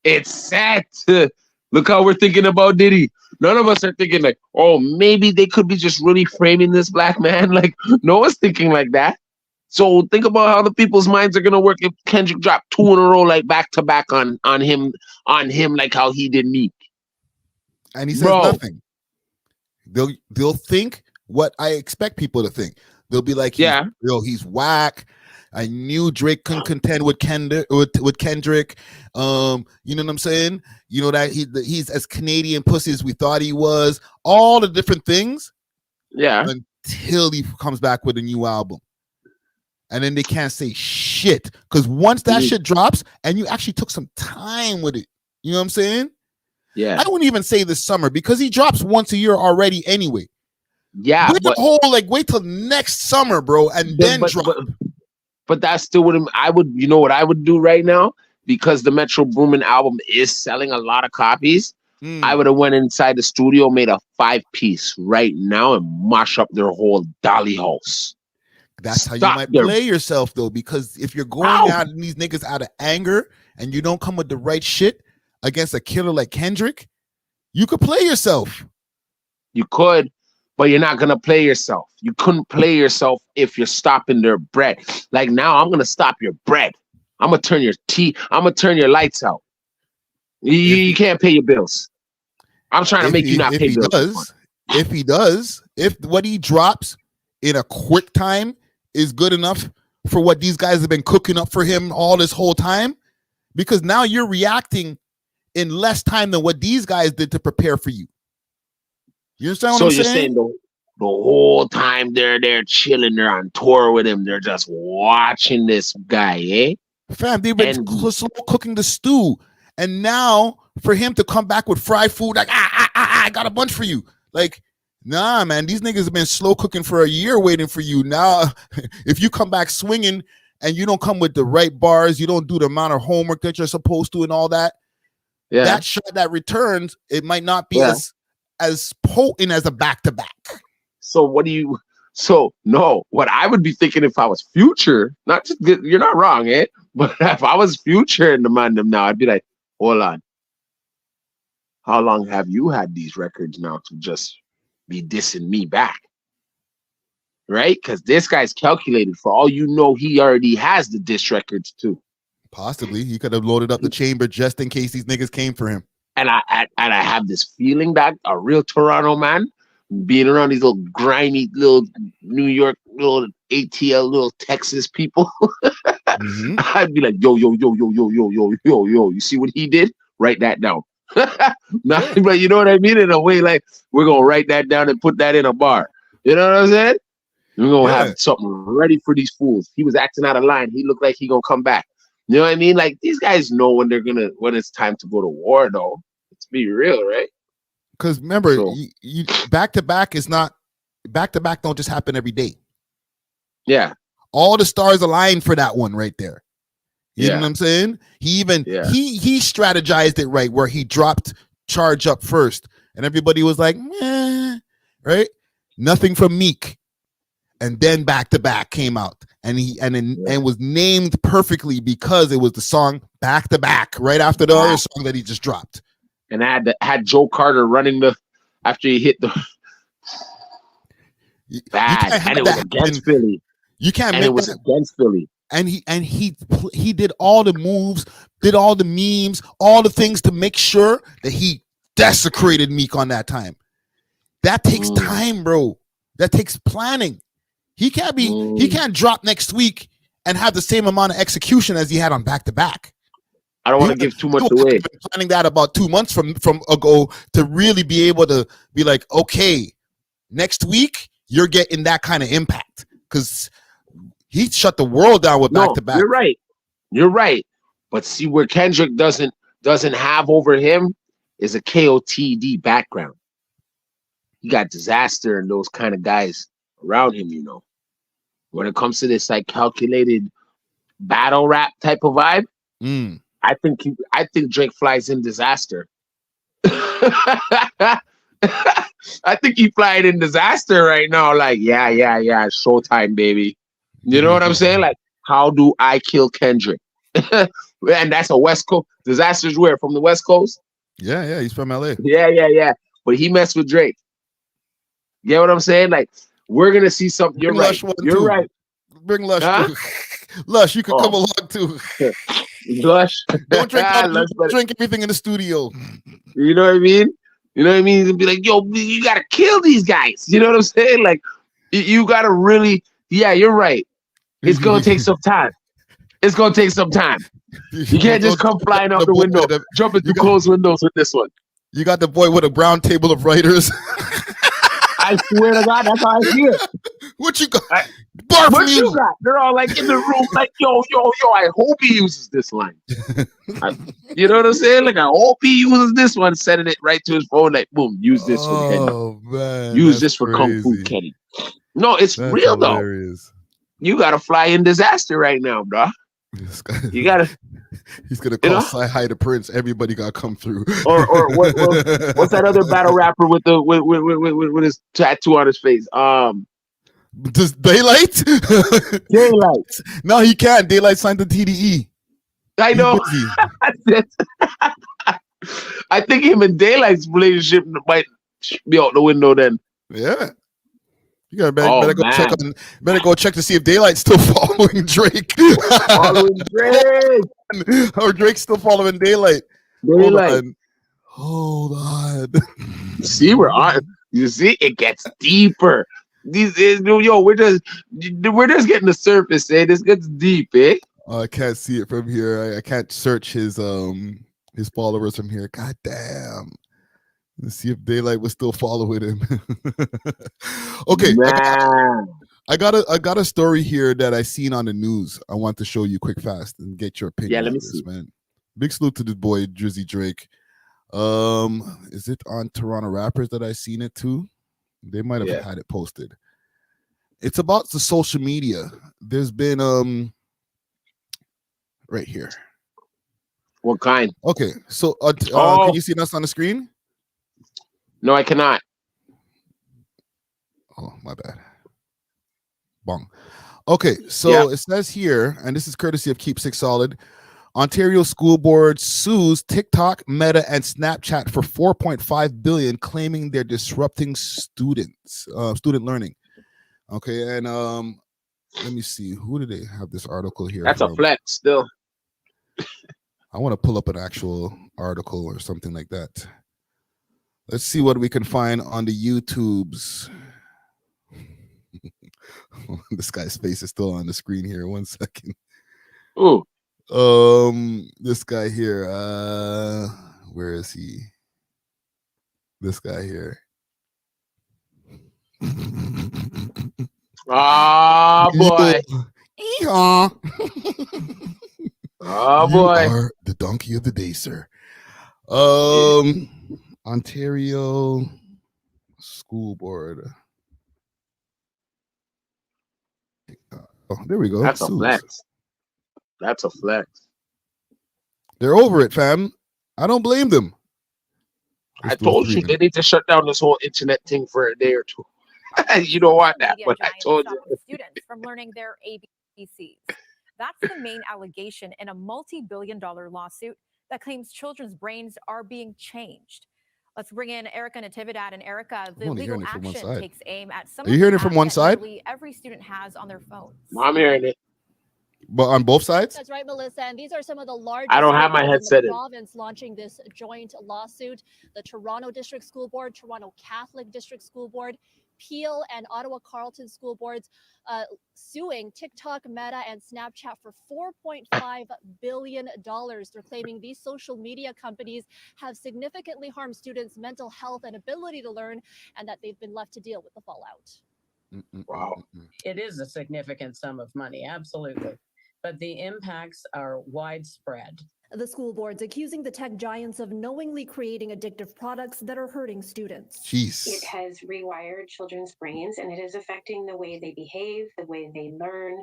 it's set. Look how we're thinking about Diddy. None of us are thinking like, oh, maybe they could be just really framing this black man. Like, no one's thinking like that. So think about how the people's minds are gonna work if Kendrick dropped 2 in a row, like back to back on him, like how he did Meek. And he says nothing. They'll think what I expect people to think. They'll be like, he's whack. I knew Drake couldn't contend with Kendrick. You know what I'm saying? You know that he's as Canadian pussy as we thought he was. All the different things. Yeah. Until he comes back with a new album. And then they can't say shit. Because once that shit drops, and you actually took some time with it, you know what I'm saying? Yeah. I wouldn't even say this summer because he drops once a year already anyway. Yeah, wait till next summer, bro, and then drop. But that's still what I would. You know what I would do right now, because the Metro Boomin album is selling a lot of copies. I would have went inside the studio, made a 5-piece right now, and mash up their whole Dolly house. That's how you might play yourself though, because if you're going out and these niggas out of anger and you don't come with the right shit against a killer like Kendrick, you could play yourself. You could, but you're not gonna play yourself. You couldn't play yourself if you're stopping their bread. Like now, I'm gonna stop your bread. I'm gonna turn your I'm gonna turn your lights out. You can't pay your bills. I'm trying to make you not pay bills. If what he drops in a quick time is good enough for what these guys have been cooking up for him all this whole time, because now you're reacting in less time than what these guys did to prepare for you. You understand what I'm saying? So you're saying the whole time they're chilling, they're on tour with him, they're just watching this guy, eh? Fam, they've been slow cooking the stew. And now for him to come back with fried food, like, I got a bunch for you. Like, nah, man, these niggas have been slow cooking for a year waiting for you. Now, if you come back swinging and you don't come with the right bars, you don't do the amount of homework that you're supposed to and all that, that shot that returns, it might not be as potent as a back-to-back. So what I would be thinking if I was Future, not just, you're not wrong, eh? But if I was Future in the Mandem now, I'd be like, hold on. How long have you had these records now to just be dissing me back? Right? Because this guy's calculated. For all you know, he already has the diss records too. Possibly. He could have loaded up the chamber just in case these niggas came for him. And I have this feeling that a real Toronto man, being around these little grimy little New York, little ATL, little Texas people, I'd be like, yo, you see what he did? Write that down. But you know what I mean? In a way, like, we're gonna write that down and put that in a bar. You know what I'm saying? We're gonna have something ready for these fools. He was acting out of line. He looked like he gonna come back. You know what I mean? Like, these guys know when it's time to go to war, though. Let's be real, right? Because remember, you back-to-back don't just happen every day. Yeah. All the stars align for that one right there. You know what I'm saying? He even he strategized it right, where he dropped Charge Up first, and everybody was like, meh, right? Nothing from MEEK. And then Back-to-Back came out, and was named perfectly because it was the song Back-to-Back right after the other song that he just dropped. And I had Joe Carter running after he hit the bad, and it was against Philly. You can't. And it was against Philly. And he did all the moves, did all the memes, all the things to make sure that he desecrated MEEK on that time. That takes time, bro. That takes planning. He can't drop next week and have the same amount of execution as he had on Back-to-Back. I don't want to give too much away. Planning that about 2 months from ago to really be able to be like, okay, next week you're getting that kind of impact, because he shut the world down with Back-to-Back. You're right. But see, where Kendrick doesn't have over him is a KOTD background. He got Disaster and those kind of guys around him, you know. When it comes to this like calculated battle rap type of vibe, I think Drake flies in Disaster. I think he flying in Disaster right now. Like, yeah, showtime, baby. You know what I'm saying? Like, how do I kill Kendrick? And that's a West Coast. Disaster's where? From the West Coast? Yeah, he's from LA. Yeah. But he messed with Drake. You know what I'm saying? Like, we're gonna see something. You're right. You're right. Bring Lush. Huh? Lush, you can come along too. Lush. Don't drink everything in the studio. You know what I mean? And be like, yo, you gotta kill these guys. You know what I'm saying? Like, you gotta really. Yeah, you're right. It's gonna take some time. You can't just come flying out the window, jumping through closed windows with this one. You got the boy with a brown table of writers. I swear to God, that's how I feel. What you got? What you got? They're all like in the room, like, yo. I hope he uses this line. You know what I'm saying? Like, I hope he uses this one, sending it right to his phone, like, boom, use this for Kenny. Oh man, Use this for Kung Fu Kenny. No, it's That's real hilarious. though. You got to fly in disaster right now, bro. You got to. He's gonna call hi to Prince. Everybody got to come through. Or what's that other battle rapper with the with his tattoo on his face? Does Daylight? Daylight. No, he can't. Daylight signed the TDE. I know. I think him and Daylight's relationship might be out the window then. Yeah. You gotta better go check to see if Daylight's still following Drake. Following Drake. Or Drake's still following Daylight. Hold on. See, we're on. You see, it gets deeper. We're just getting the surface, eh? This gets deep, eh? I can't see it from here. I can't search his followers from here. God damn. Let's see if Daylight was still following him. Okay. I got a story here that I seen on the news. I want to show you quick fast and get your opinion. Yeah, let me this, see. Man. Big salute to this boy, Drizzy Drake. Is it on Toronto Rappers that I seen it too? They might have had it posted. It's about the social media. There's been right here. What kind? Okay, so can you see us on the screen? No, I cannot. Oh, my bad. Bong. Okay, so it says here, and this is courtesy of Keep 6 Solid. Ontario School Board sues TikTok, Meta, and Snapchat for $4.5 billion, claiming they're disrupting student learning. Okay, and let me see. Who do they have this article here? That's a flex still. I want to pull up an actual article or something like that. Let's see what we can find on the YouTubes. This guy's face is still on the screen here. 1 second. Ooh. This guy here. Where is he? This guy here. Ah, boy. Yeehaw. Oh boy. You are the donkey of the day, sir. Ontario School Board. Oh, there we go. That's a flex. That's a flex. They're over it, fam. I don't blame them. I told you they need to shut down this whole internet thing for a day or two. You don't want that, but I told you. Students from learning their ABCs. That's the main allegation in a multi-billion-dollar lawsuit that claims children's brains are being changed. Let's bring in Erica Natividad. And Erica, the legal action takes aim at some. Are you hearing it from one side? Every student has on their phones. I'm hearing it. But on both sides? That's right, Melissa. And these are some of the largest. I don't have my headset in. Province launching this joint lawsuit. The Toronto District School Board, Toronto Catholic District School Board, Peel and Ottawa Carleton school boards suing TikTok, Meta, and Snapchat for $4.5 billion. They're claiming these social media companies have significantly harmed students' mental health and ability to learn, and that they've been left to deal with the fallout. Wow. It is a significant sum of money, absolutely. But the impacts are widespread. The school board's accusing the tech giants of knowingly creating addictive products that are hurting students. Jeez. It has rewired children's brains, and it is affecting the way they behave, the way they learn,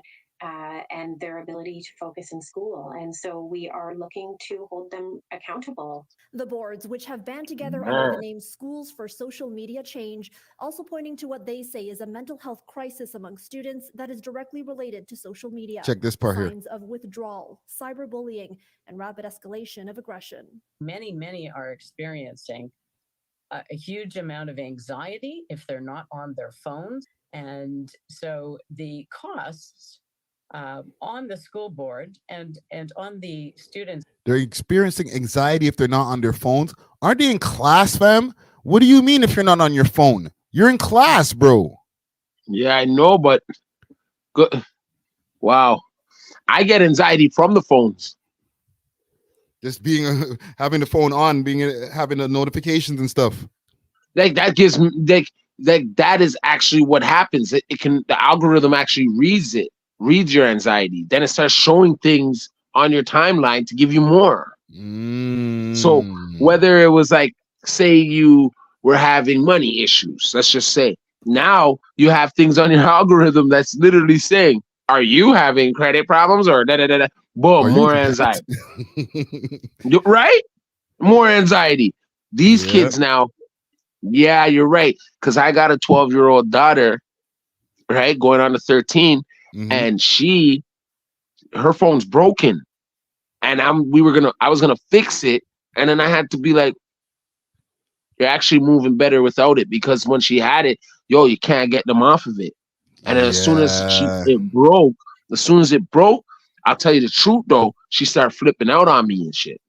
and their ability to focus in school. And so we are looking to hold them accountable. The boards, which have band together under the name Schools for Social Media Change, also pointing to what they say is a mental health crisis among students that is directly related to social media. Check this part here. Signs of withdrawal, cyberbullying, and rapid escalation of aggression. Many are experiencing a huge amount of anxiety if they're not on their phones. And so the costs on the school board and on the students. They're experiencing anxiety if they're not on their phones. Aren't they in class, fam? What do you mean if you're not on your phone? You're in class, bro. Yeah, I know, but good. Wow. I get anxiety from the phones. Just being having the phone on, having the notifications and stuff. Like that gives me, like, that is actually what happens. The algorithm actually reads your anxiety. Then it starts showing things on your timeline to give you more. So whether it was like, say you were having money issues, let's just say, now you have things on your algorithm that's literally saying, are you having credit problems or da da da da? Boom, more anxiety. Right? More anxiety. These kids now, yeah, you're right. Because I got a 12-year-old daughter, right, going on to 13, and her phone's broken, and I was gonna fix it, and then I had to be like, you're actually moving better without it, because when she had it, you can't get them off of it. And then as soon as it broke, I'll tell you the truth though, she started flipping out on me and shit.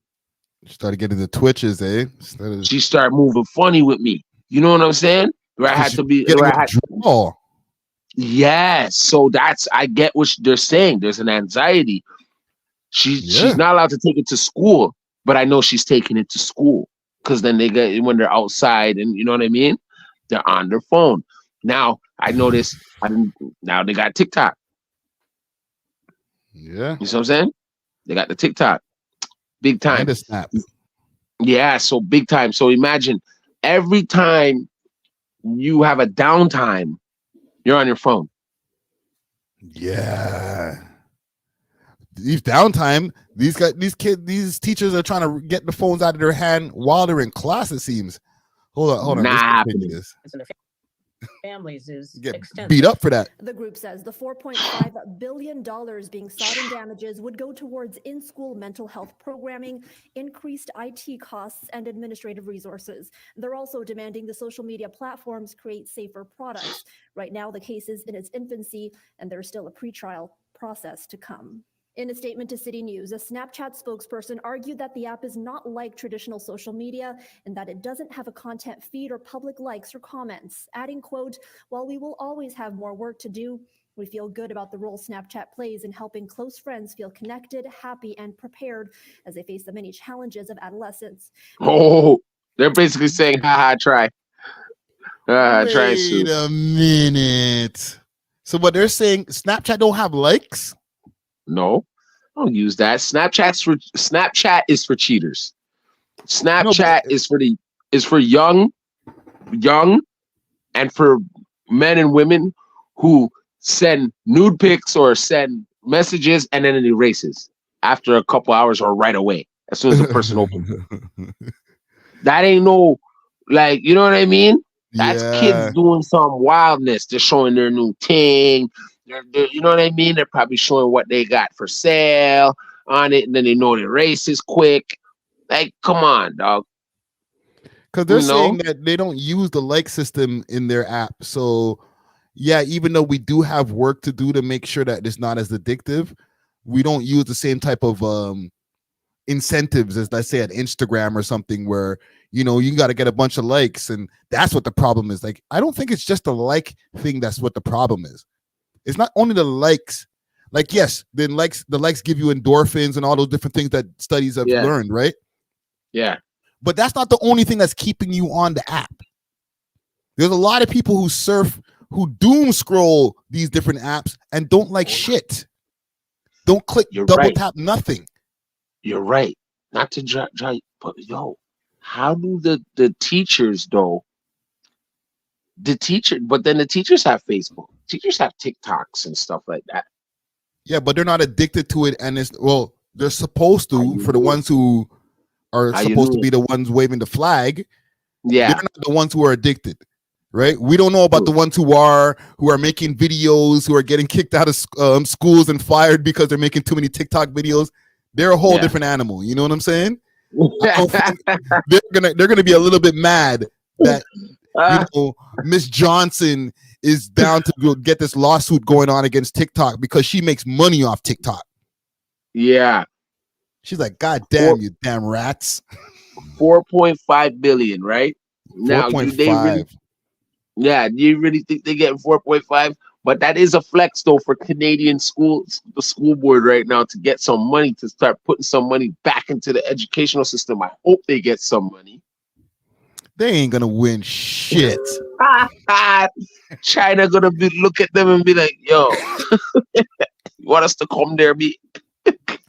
Started getting the twitches, eh? She started moving funny with me. You know what I'm saying? Where I had to be. Yes. So I get what they're saying. There's an anxiety. She's not allowed to take it to school, but I know she's taking it to school, because then when they're outside, and you know what I mean, they're on their phone. Now I notice now they got TikTok. Yeah. You know what I'm saying? They got the TikTok. Big time. And a Snap. Yeah, so big time. So imagine every time you have a downtime, you're on your phone. Yeah. These downtime, these teachers are trying to get the phones out of their hand while they're in class, it seems. Hold on. Let's continue this. Families is Get beat up for that. The group says the $4.5 billion being sought in damages would go towards in-school mental health programming, increased IT costs, and administrative resources. They're also demanding the social media platforms create safer products. Right now, the case is in its infancy, and there's still a pretrial process to come. In a statement to City News, a Snapchat spokesperson argued that the app is not like traditional social media and that it doesn't have a content feed or public likes or comments, adding, quote, "While we will always have more work to do, we feel good about the role Snapchat plays in helping close friends feel connected, happy, and prepared as they face the many challenges of adolescence." Oh, they're basically saying, try. Wait a minute. So what they're saying, Snapchat don't have likes? No, don't use that. Snapchat is for cheaters. Snapchat is for young, and for men and women who send nude pics or send messages and then it erases after a couple hours or right away as soon as the person opens it. That ain't no, like, you know what I mean? That's kids doing some wildness. They're showing their new thing. They're, you know what I mean? They're probably showing what they got for sale on it, and then they know the race is quick. Like, come on, dog. Because they're saying that they don't use the like system in their app. So, yeah, even though we do have work to do to make sure that it's not as addictive, we don't use the same type of incentives as, let's say, at Instagram or something where, you know, you got to get a bunch of likes, and that's what the problem is. Like, I don't think it's just the like thing that's what the problem is. It's not only the likes. Like, yes, the likes give you endorphins and all those different things that studies have learned, right? Yeah. But that's not the only thing that's keeping you on the app. There's a lot of people who surf, who doom scroll these different apps and don't like shit. Don't click, double tap, nothing. You're right. Not to drive, but how do the teachers though? But then the teachers have Facebook. Teachers have TikToks and stuff like that. Yeah, but they're not addicted to it, and they're supposed to. For the ones who are supposed to be the ones waving the flag, they're not the ones who are addicted, right? We don't know about the ones who are making videos, who are getting kicked out of schools and fired because they're making too many TikTok videos. They're a whole different animal. You know what I'm saying? They're gonna be a little bit mad that Miss Johnson is down to get this lawsuit going on against TikTok because she makes money off TikTok. Yeah. She's like, God damn, you damn rats. 4.5 billion, right? 4.5. Do you really think they're getting 4.5? But that is a flex though for Canadian the school board right now to get some money, to start putting some money back into the educational system. I hope they get some money. They ain't gonna win shit. China gonna look at them and be like, yo, you want us to come there, be?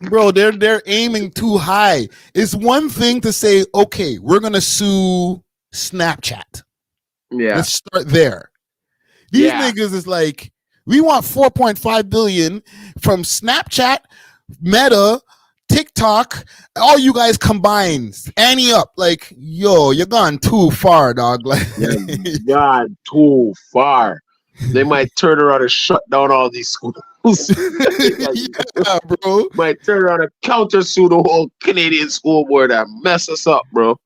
Bro, they're aiming too high. It's one thing to say, okay, we're gonna sue Snapchat. Yeah. Let's start there. These niggas is like, we want 4.5 billion from Snapchat, Meta, TikTok, all you guys combined. Annie up. Like, yo, you're gone too far, dog. Like, You're gone too far. They might turn around and shut down all these schools. Yeah, bro. Might turn around and counter-sue the whole Canadian school board and mess us up, bro.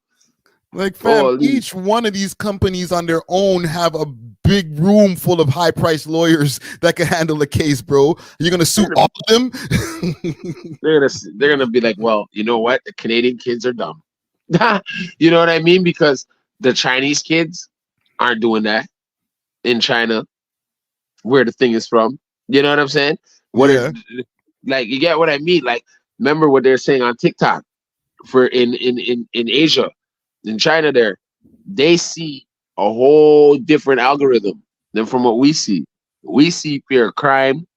Like, fam, each one of these companies on their own have a big room full of high-priced lawyers that can handle the case, bro. You're gonna sue all of them? they're gonna be like, well, you know what? The Canadian kids are dumb. You know what I mean? Because the Chinese kids aren't doing that in China, where the thing is from. You know what I'm saying? Like, you get what I mean? Like, remember what they're saying on TikTok for in Asia, in China there, they see a whole different algorithm than from what we see. We see fear, crime,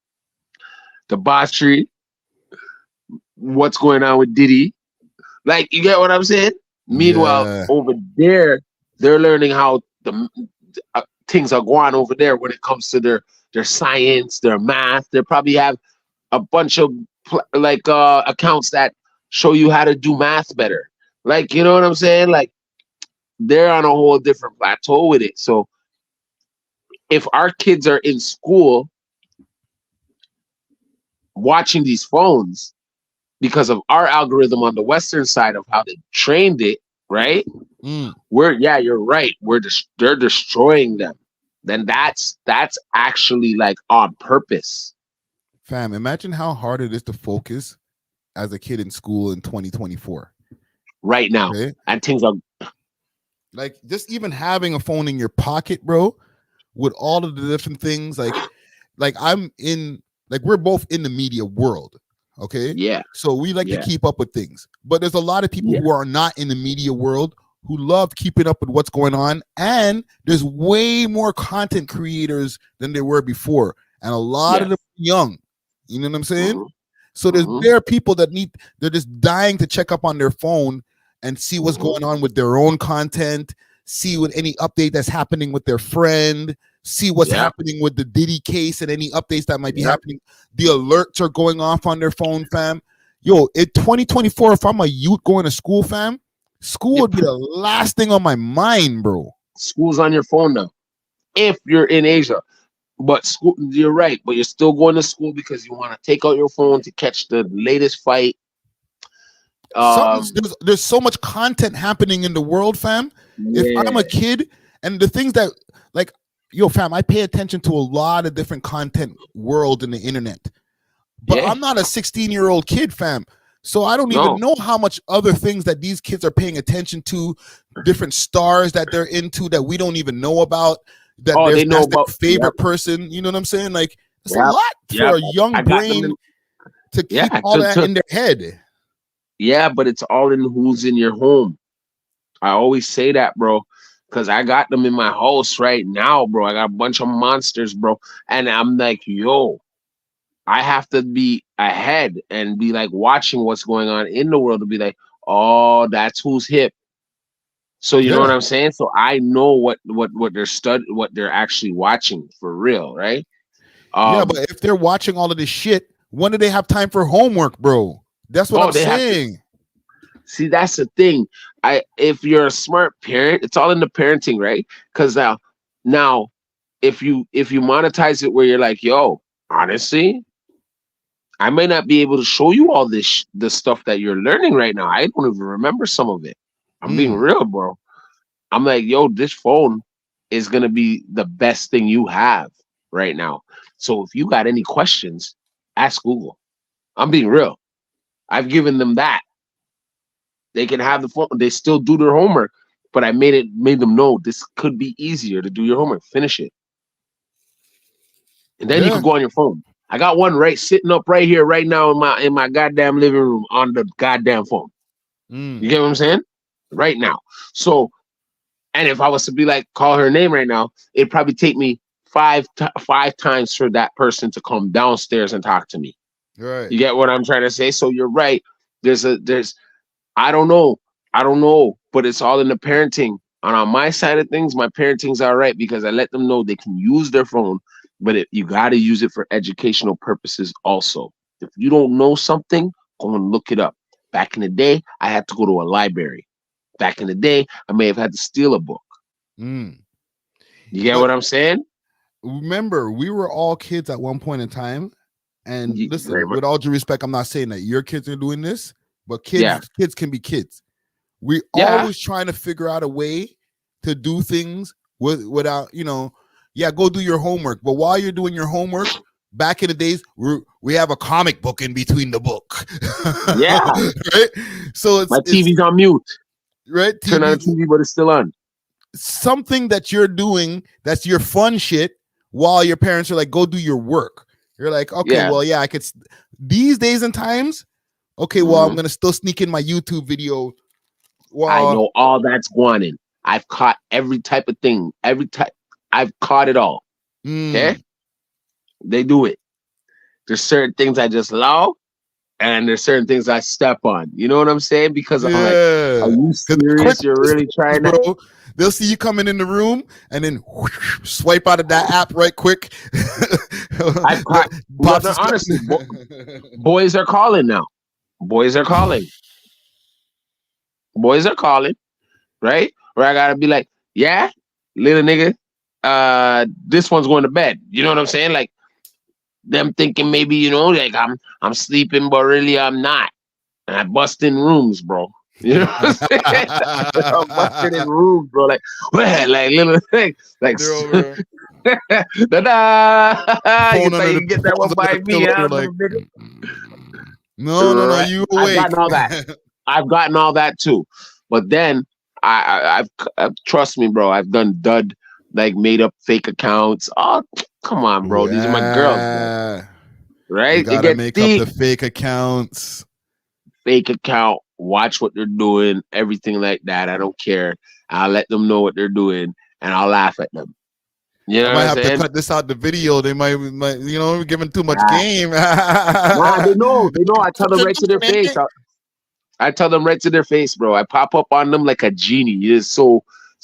debauchery, what's going on with Diddy. Like, you get what I'm saying? Meanwhile, over there, they're learning how the things are going over there when it comes to their science, their math. They probably have a bunch of accounts that show you how to do math better. Like, you know what I'm saying? Like, they're on a whole different plateau with it. So if our kids are in school watching these phones because of our algorithm on the Western side of how they trained it, right? You're right. They're destroying them. Then that's actually like on purpose. Fam, imagine how hard it is to focus as a kid in school in 2024. Right now. Okay? And things are like, just even having a phone in your pocket, bro, with all of the different things, like I'm in, like, we're both in the media world. Okay. Yeah. So we like to keep up with things. But there's a lot of people who are not in the media world who love keeping up with what's going on. And there's way more content creators than there were before. And a lot of them are young. You know what I'm saying? So there are people that they're just dying to check up on their phone and see what's going on with their own content, see what any update that's happening with their friend, see what's happening with the Diddy case and any updates that might be happening. The alerts are going off on their phone, fam. Yo, in 2024, if I'm a youth going to school, fam, school would be the last thing on my mind, bro. School's on your phone now. If you're in Asia. But school, you're right, but you're still going to school because you want to take out your phone to catch the latest fight. There's so much content happening in the world, fam. If I'm a kid, and the things that, like, yo, fam, I pay attention to a lot of different content world in the internet. But I'm not a 16-year-old kid, fam. So I don't even know how much other things that these kids are paying attention to, different stars that they're into that we don't even know about. That they know about their favorite person. You know what I'm saying? Like, it's a lot for a young brain to keep all that in their head. Yeah, but it's all in who's in your home. I always say that, bro, because I got them in my house right now, bro. I got a bunch of monsters, bro. And I'm like, yo, I have to be ahead and be like watching what's going on in the world to be like, oh, that's who's hip. So you know what I'm saying? So I know what they're actually watching for real, right? But if they're watching all of this shit, when do they have time for homework, bro? That's what I'm saying. See, that's the thing. If you're a smart parent, it's all in the parenting, right? Because now, if you monetize it where you're like, yo, honestly, I may not be able to show you all the stuff that you're learning right now. I don't even remember some of it. I'm being real, bro. I'm like, yo, this phone is gonna be the best thing you have right now. So if you got any questions, ask Google. I'm being real. I've given them that. They can have the phone. They still do their homework, but I made them know this could be easier to do your homework. Finish it, and then you can go on your phone. I got one sitting up right here, right now in my goddamn living room on the goddamn phone. You get what I'm saying? Right now. So And if I was to be like, call her name right now, it'd probably take me five times for that person to come downstairs and talk to me. Right. You get what I'm trying to say? So you're right. I don't know, but it's all in the parenting. And on my side of things, my parenting's all right because I let them know they can use their phone, but you got to use it for educational purposes also. If you don't know something, go and look it up. Back in the day, I had to go to a library. Back in the day, I may have had to steal a book. Mm. You get what I'm saying? Remember, we were all kids at one point in time. And listen, very much. with all due respect, I'm not saying that your kids are doing this, but kids can be kids. We always trying to figure out a way to do things without, go do your homework. But while you're doing your homework, back in the days, we have a comic book in between the book. Yeah. Right? So my TV's on mute. Right? Turn on the TV, but it's still on. Something that you're doing that's your fun shit while your parents are like, go do your work. You're like, okay, well, I could. These days and times, okay, well, I'm gonna still sneak in my YouTube video. I know all that's going in. I've caught every type of thing. I've caught it all. Okay, they do it. There's certain things I just allow, and there's certain things I step on. You know what I'm saying? Because I'm like, are you serious? You're really trying to. They'll see you coming in the room and then swipe out of that app right quick. I've caught, honestly, boys are calling now. Boys are calling. Boys are calling, right? Where I gotta be like, yeah, little nigga, this one's going to bed. You know what I'm saying? Like them thinking maybe, like I'm sleeping, but really I'm not. And I bust in rooms, bro. You know what I'm saying? I'm busting in rooms, bro. Like little things. Like da-da. You thought you could get that one by me, huh? Like, no, you awake. I've gotten all that. I've gotten all that too. But then I've trust me, bro. I've done dud, like made up fake accounts. Oh, come on, bro. These are my girls, bro. Right? You gotta make up the fake accounts. Fake account. Watch what they're doing, everything like that. I don't care. I'll let them know what they're doing, and I'll laugh at them. You know I might have to cut this out the video. They might giving too much game. Nah, they know. I tell them right to their face. I tell them right to their face, bro. I pop up on them like a genie. It's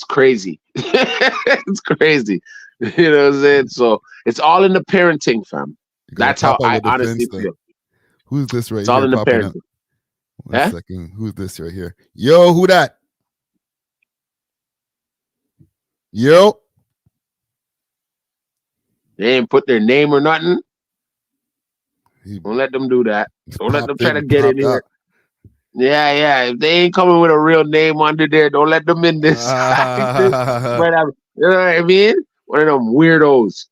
crazy. It's crazy. You know what I'm saying? So it's all in the parenting, fam. That's how I honestly feel. Who's this right here? It's all in the parenting. One second. Who's this right here? Yo, who that? Yo. They ain't put their name or nothing. Don't let them do that. Don't let them try to get in here. Yeah. If they ain't coming with a real name under there, don't let them in this. You know what I mean? One of them weirdos.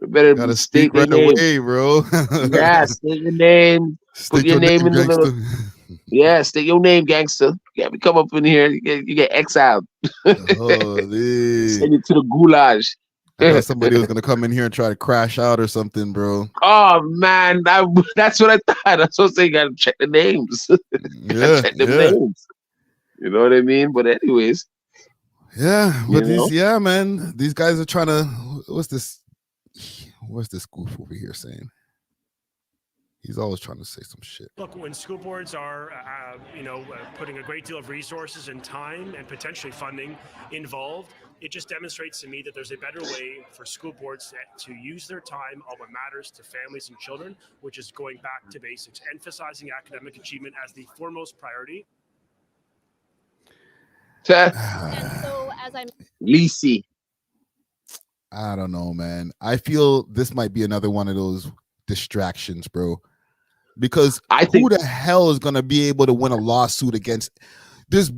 You better gotta state right name. away, bro. Yeah, state your name. Put your name in the little. Yeah, state your name, gangster. Yeah, we come up in here. You get exiled. Send you to the gulag. I thought somebody was gonna come in here and try to crash out or something, bro. Oh man, that's what I thought. That's what I say. You gotta check the names. Check the names. You know what I mean? But anyways. Yeah, but man. These guys are trying to. What's this goof over here saying? He's always trying to say some shit. Look, when school boards are, putting a great deal of resources and time and potentially funding involved, it just demonstrates to me that there's a better way for school boards to use their time on what matters to families and children, which is going back to basics, emphasizing academic achievement as the foremost priority. And so, as I'm Lisi. I don't know, man. I feel this might be another one of those distractions, bro. Because who the hell is gonna be able to win a lawsuit against this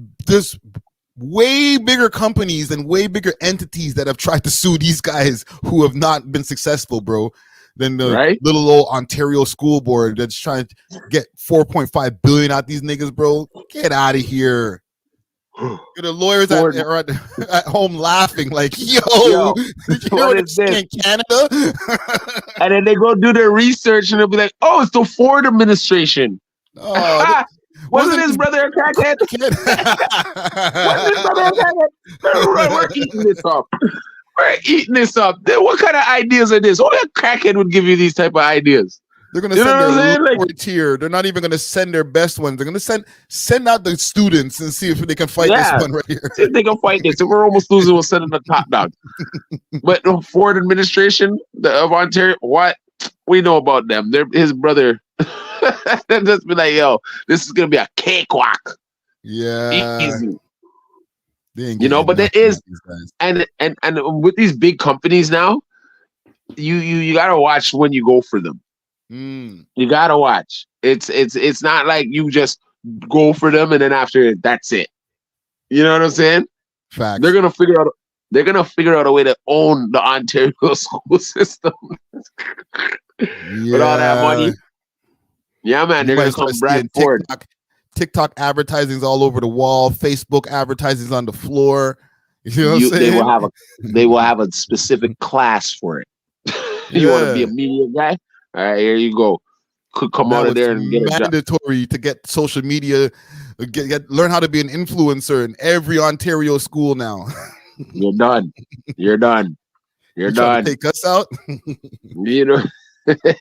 way bigger companies and way bigger entities that have tried to sue these guys who have not been successful, bro, than the little old Ontario school board that's trying to get 4.5 billion out these niggas, bro. Get out of here. The lawyers are at home laughing like, yo what is this in Canada? And then they go do their research and they'll be like, oh, it's the Ford administration. Wasn't his brother a crackhead? Wasn't his brother a crackhead? We're eating this up. We're eating this up. Then what kind of ideas are this? Only a crackhead would give you these type of ideas. They're gonna You know send what I'm their saying? Like, lower tier. They're not even gonna send their best ones. They're gonna send out the students and see if they can fight this one right here. see if they can fight this. If we're almost losing, we'll send them the top dog. But the Ford administration of Ontario, what we know about them? They're his brother. They'll just be like, yo, this is gonna be a cakewalk. Yeah. Easy. They ain't You know, getting but there nothing is, out of these guys. and with these big companies now, you gotta watch when you go for them. You gotta watch. It's not like you just go for them and then after that's it. You know what I'm saying? Facts. They're gonna figure out a way to own the Ontario school system with all that money. Yeah, man, You they're might gonna come start seeing Brad Ford. TikTok advertisings all over the wall, Facebook advertisings on the floor. You know what I'm saying? They will have a specific class for it. You want to be a media guy? All right, here you go. Could come Now out of it's there and get a job. mandatory to get social media, learn how to be an influencer in every Ontario school now. You're done. You're done. You're You trying done. to take us out? You know,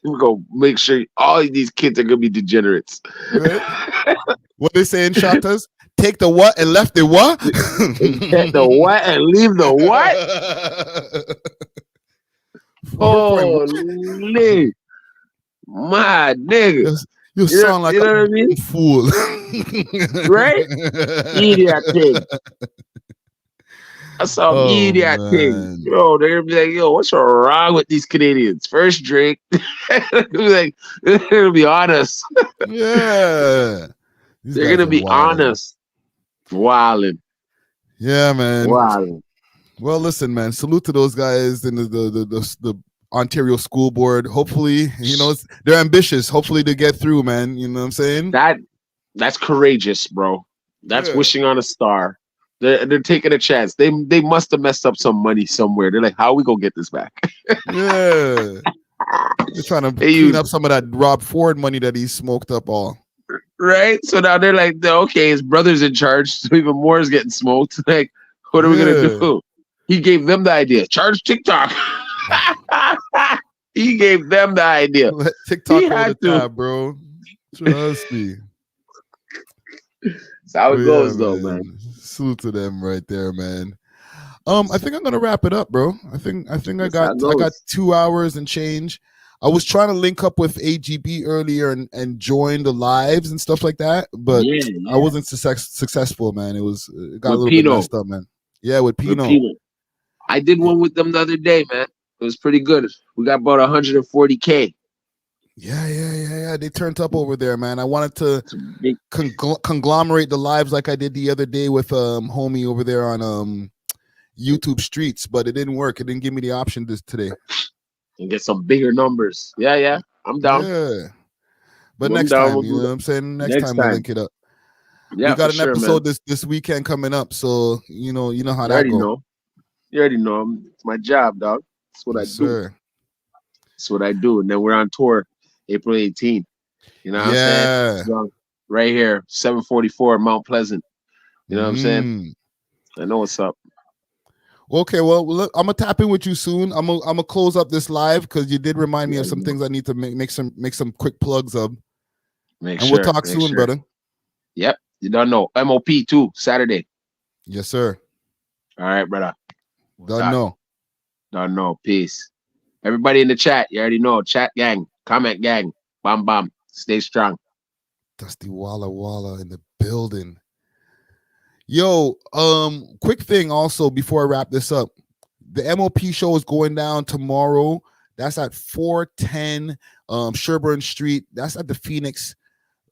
we're gonna make sure all of these kids are gonna be degenerates. Right? What they saying, Shatas? Take the what and left the what? Take the what and leave the what? Holy, my nigga. You sound like you know a what I mean? fool. Right? Idiot thing. That's some idiot thing. Yo, they're gonna be like, yo, what's wrong with these Canadians? First drink. Like, they're gonna be honest. Yeah. They're gonna be honest. Wildin'. Yeah, man. Wildin'. Well, listen, man. Salute to those guys in the Ontario School Board. Hopefully, you know, they're ambitious. Hopefully, they get through, man. You know what I'm saying? That's courageous, bro. That's wishing on a star. They're taking a chance. They must have messed up some money somewhere. They're like, how are we gonna get this back? Yeah. They're trying to clean up some of that Rob Ford money that he smoked up all. Right? So now they're like, okay, his brother's in charge, so even more is getting smoked. Like, what are we gonna do? He gave them the idea. Charge TikTok. He gave them the idea. Let TikTok roll the tab, bro. Trust me. That's how it goes, though, man. Salute to them right there, man. I think I'm gonna wrap it up, bro. I think I got 2 hours and change. I was trying to link up with AGB earlier and join the lives and stuff like that, but I wasn't successful, man. It got a little bit messed up, man. Yeah, with Pino. I did one with them the other day, man. It was pretty good. We got about 140K. Yeah. They turned up over there, man. I wanted to conglomerate the lives like I did the other day with homie over there on YouTube Streets, but it didn't work. It didn't give me the option today. And get some bigger numbers. Yeah. I'm down. Yeah. But next time, you know what I'm saying? Next time we'll link it up. Yeah, we got an episode man. this weekend coming up, so you know how that already goes. know. You already know. It's my job, dog. That's what I do. Sir. That's what I do. And then we're on tour April 18th. You know what I'm saying? So, right here, 744 Mount Pleasant. You know what I'm saying? I know what's up. Okay, well, look, I'm gonna tap in with you soon. I'm gonna close up this live because you did remind me of some things I need to make some quick plugs of. We'll talk soon, brother. Yep, you don't know. MOP too, Saturday. Yes, sir. All right, brother. Don't know. Peace. Everybody in the chat, you already know. Chat gang, comment gang, bam. Stay strong. Dusty Walla Walla in the building. Yo, quick thing also before I wrap this up. The MOP show is going down tomorrow. That's at 410 Sherburne Street. That's at the Phoenix.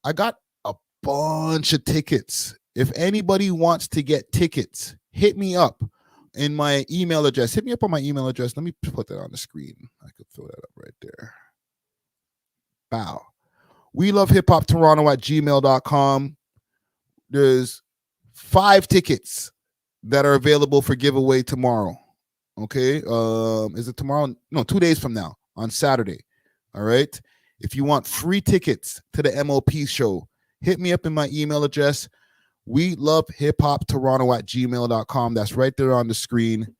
I got a bunch of tickets. If anybody wants to get tickets, hit me up in my email address. Hit me up on my email address. Let me put that on the screen. I could throw that up right there. Bow. We love hip hop Toronto at gmail.com. There's 5 tickets that are available for giveaway tomorrow. Okay. Is it tomorrow? No, 2 days from now on Saturday. All right. If you want free tickets to the MOP show, hit me up in my email address. We love hiphoptoronto@gmail.com. That's right there on the screen.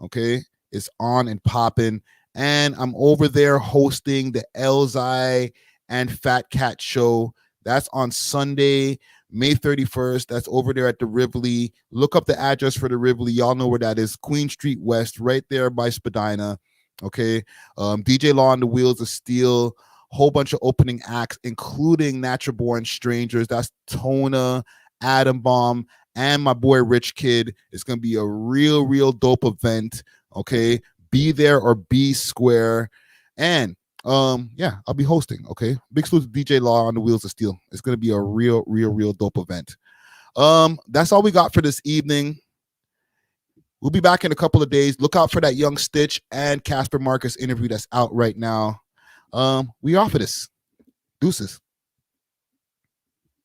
Okay. It's on and popping. And I'm over there hosting the Elzai and Fat Cat show. That's on Sunday, May 31st. That's over there at the Rivoli. Look up the address for the Rivoli. Y'all know where that is. Queen Street West, right there by Spadina. Okay. DJ Law on the Wheels of Steel. Whole bunch of opening acts, including Natural Born Strangers. That's Tona, Adam Bomb, and my boy Rich Kid. It's going to be a real dope event. Okay. Be there or be square. And yeah, I'll be hosting. Okay. Big salute to DJ Law on the Wheels of Steel. It's going to be a real dope event. That's all we got for this evening. We'll be back in a couple of days. Look out for that Young Stitch and Casper Marcus interview that's out right now. We off of this. Deuces.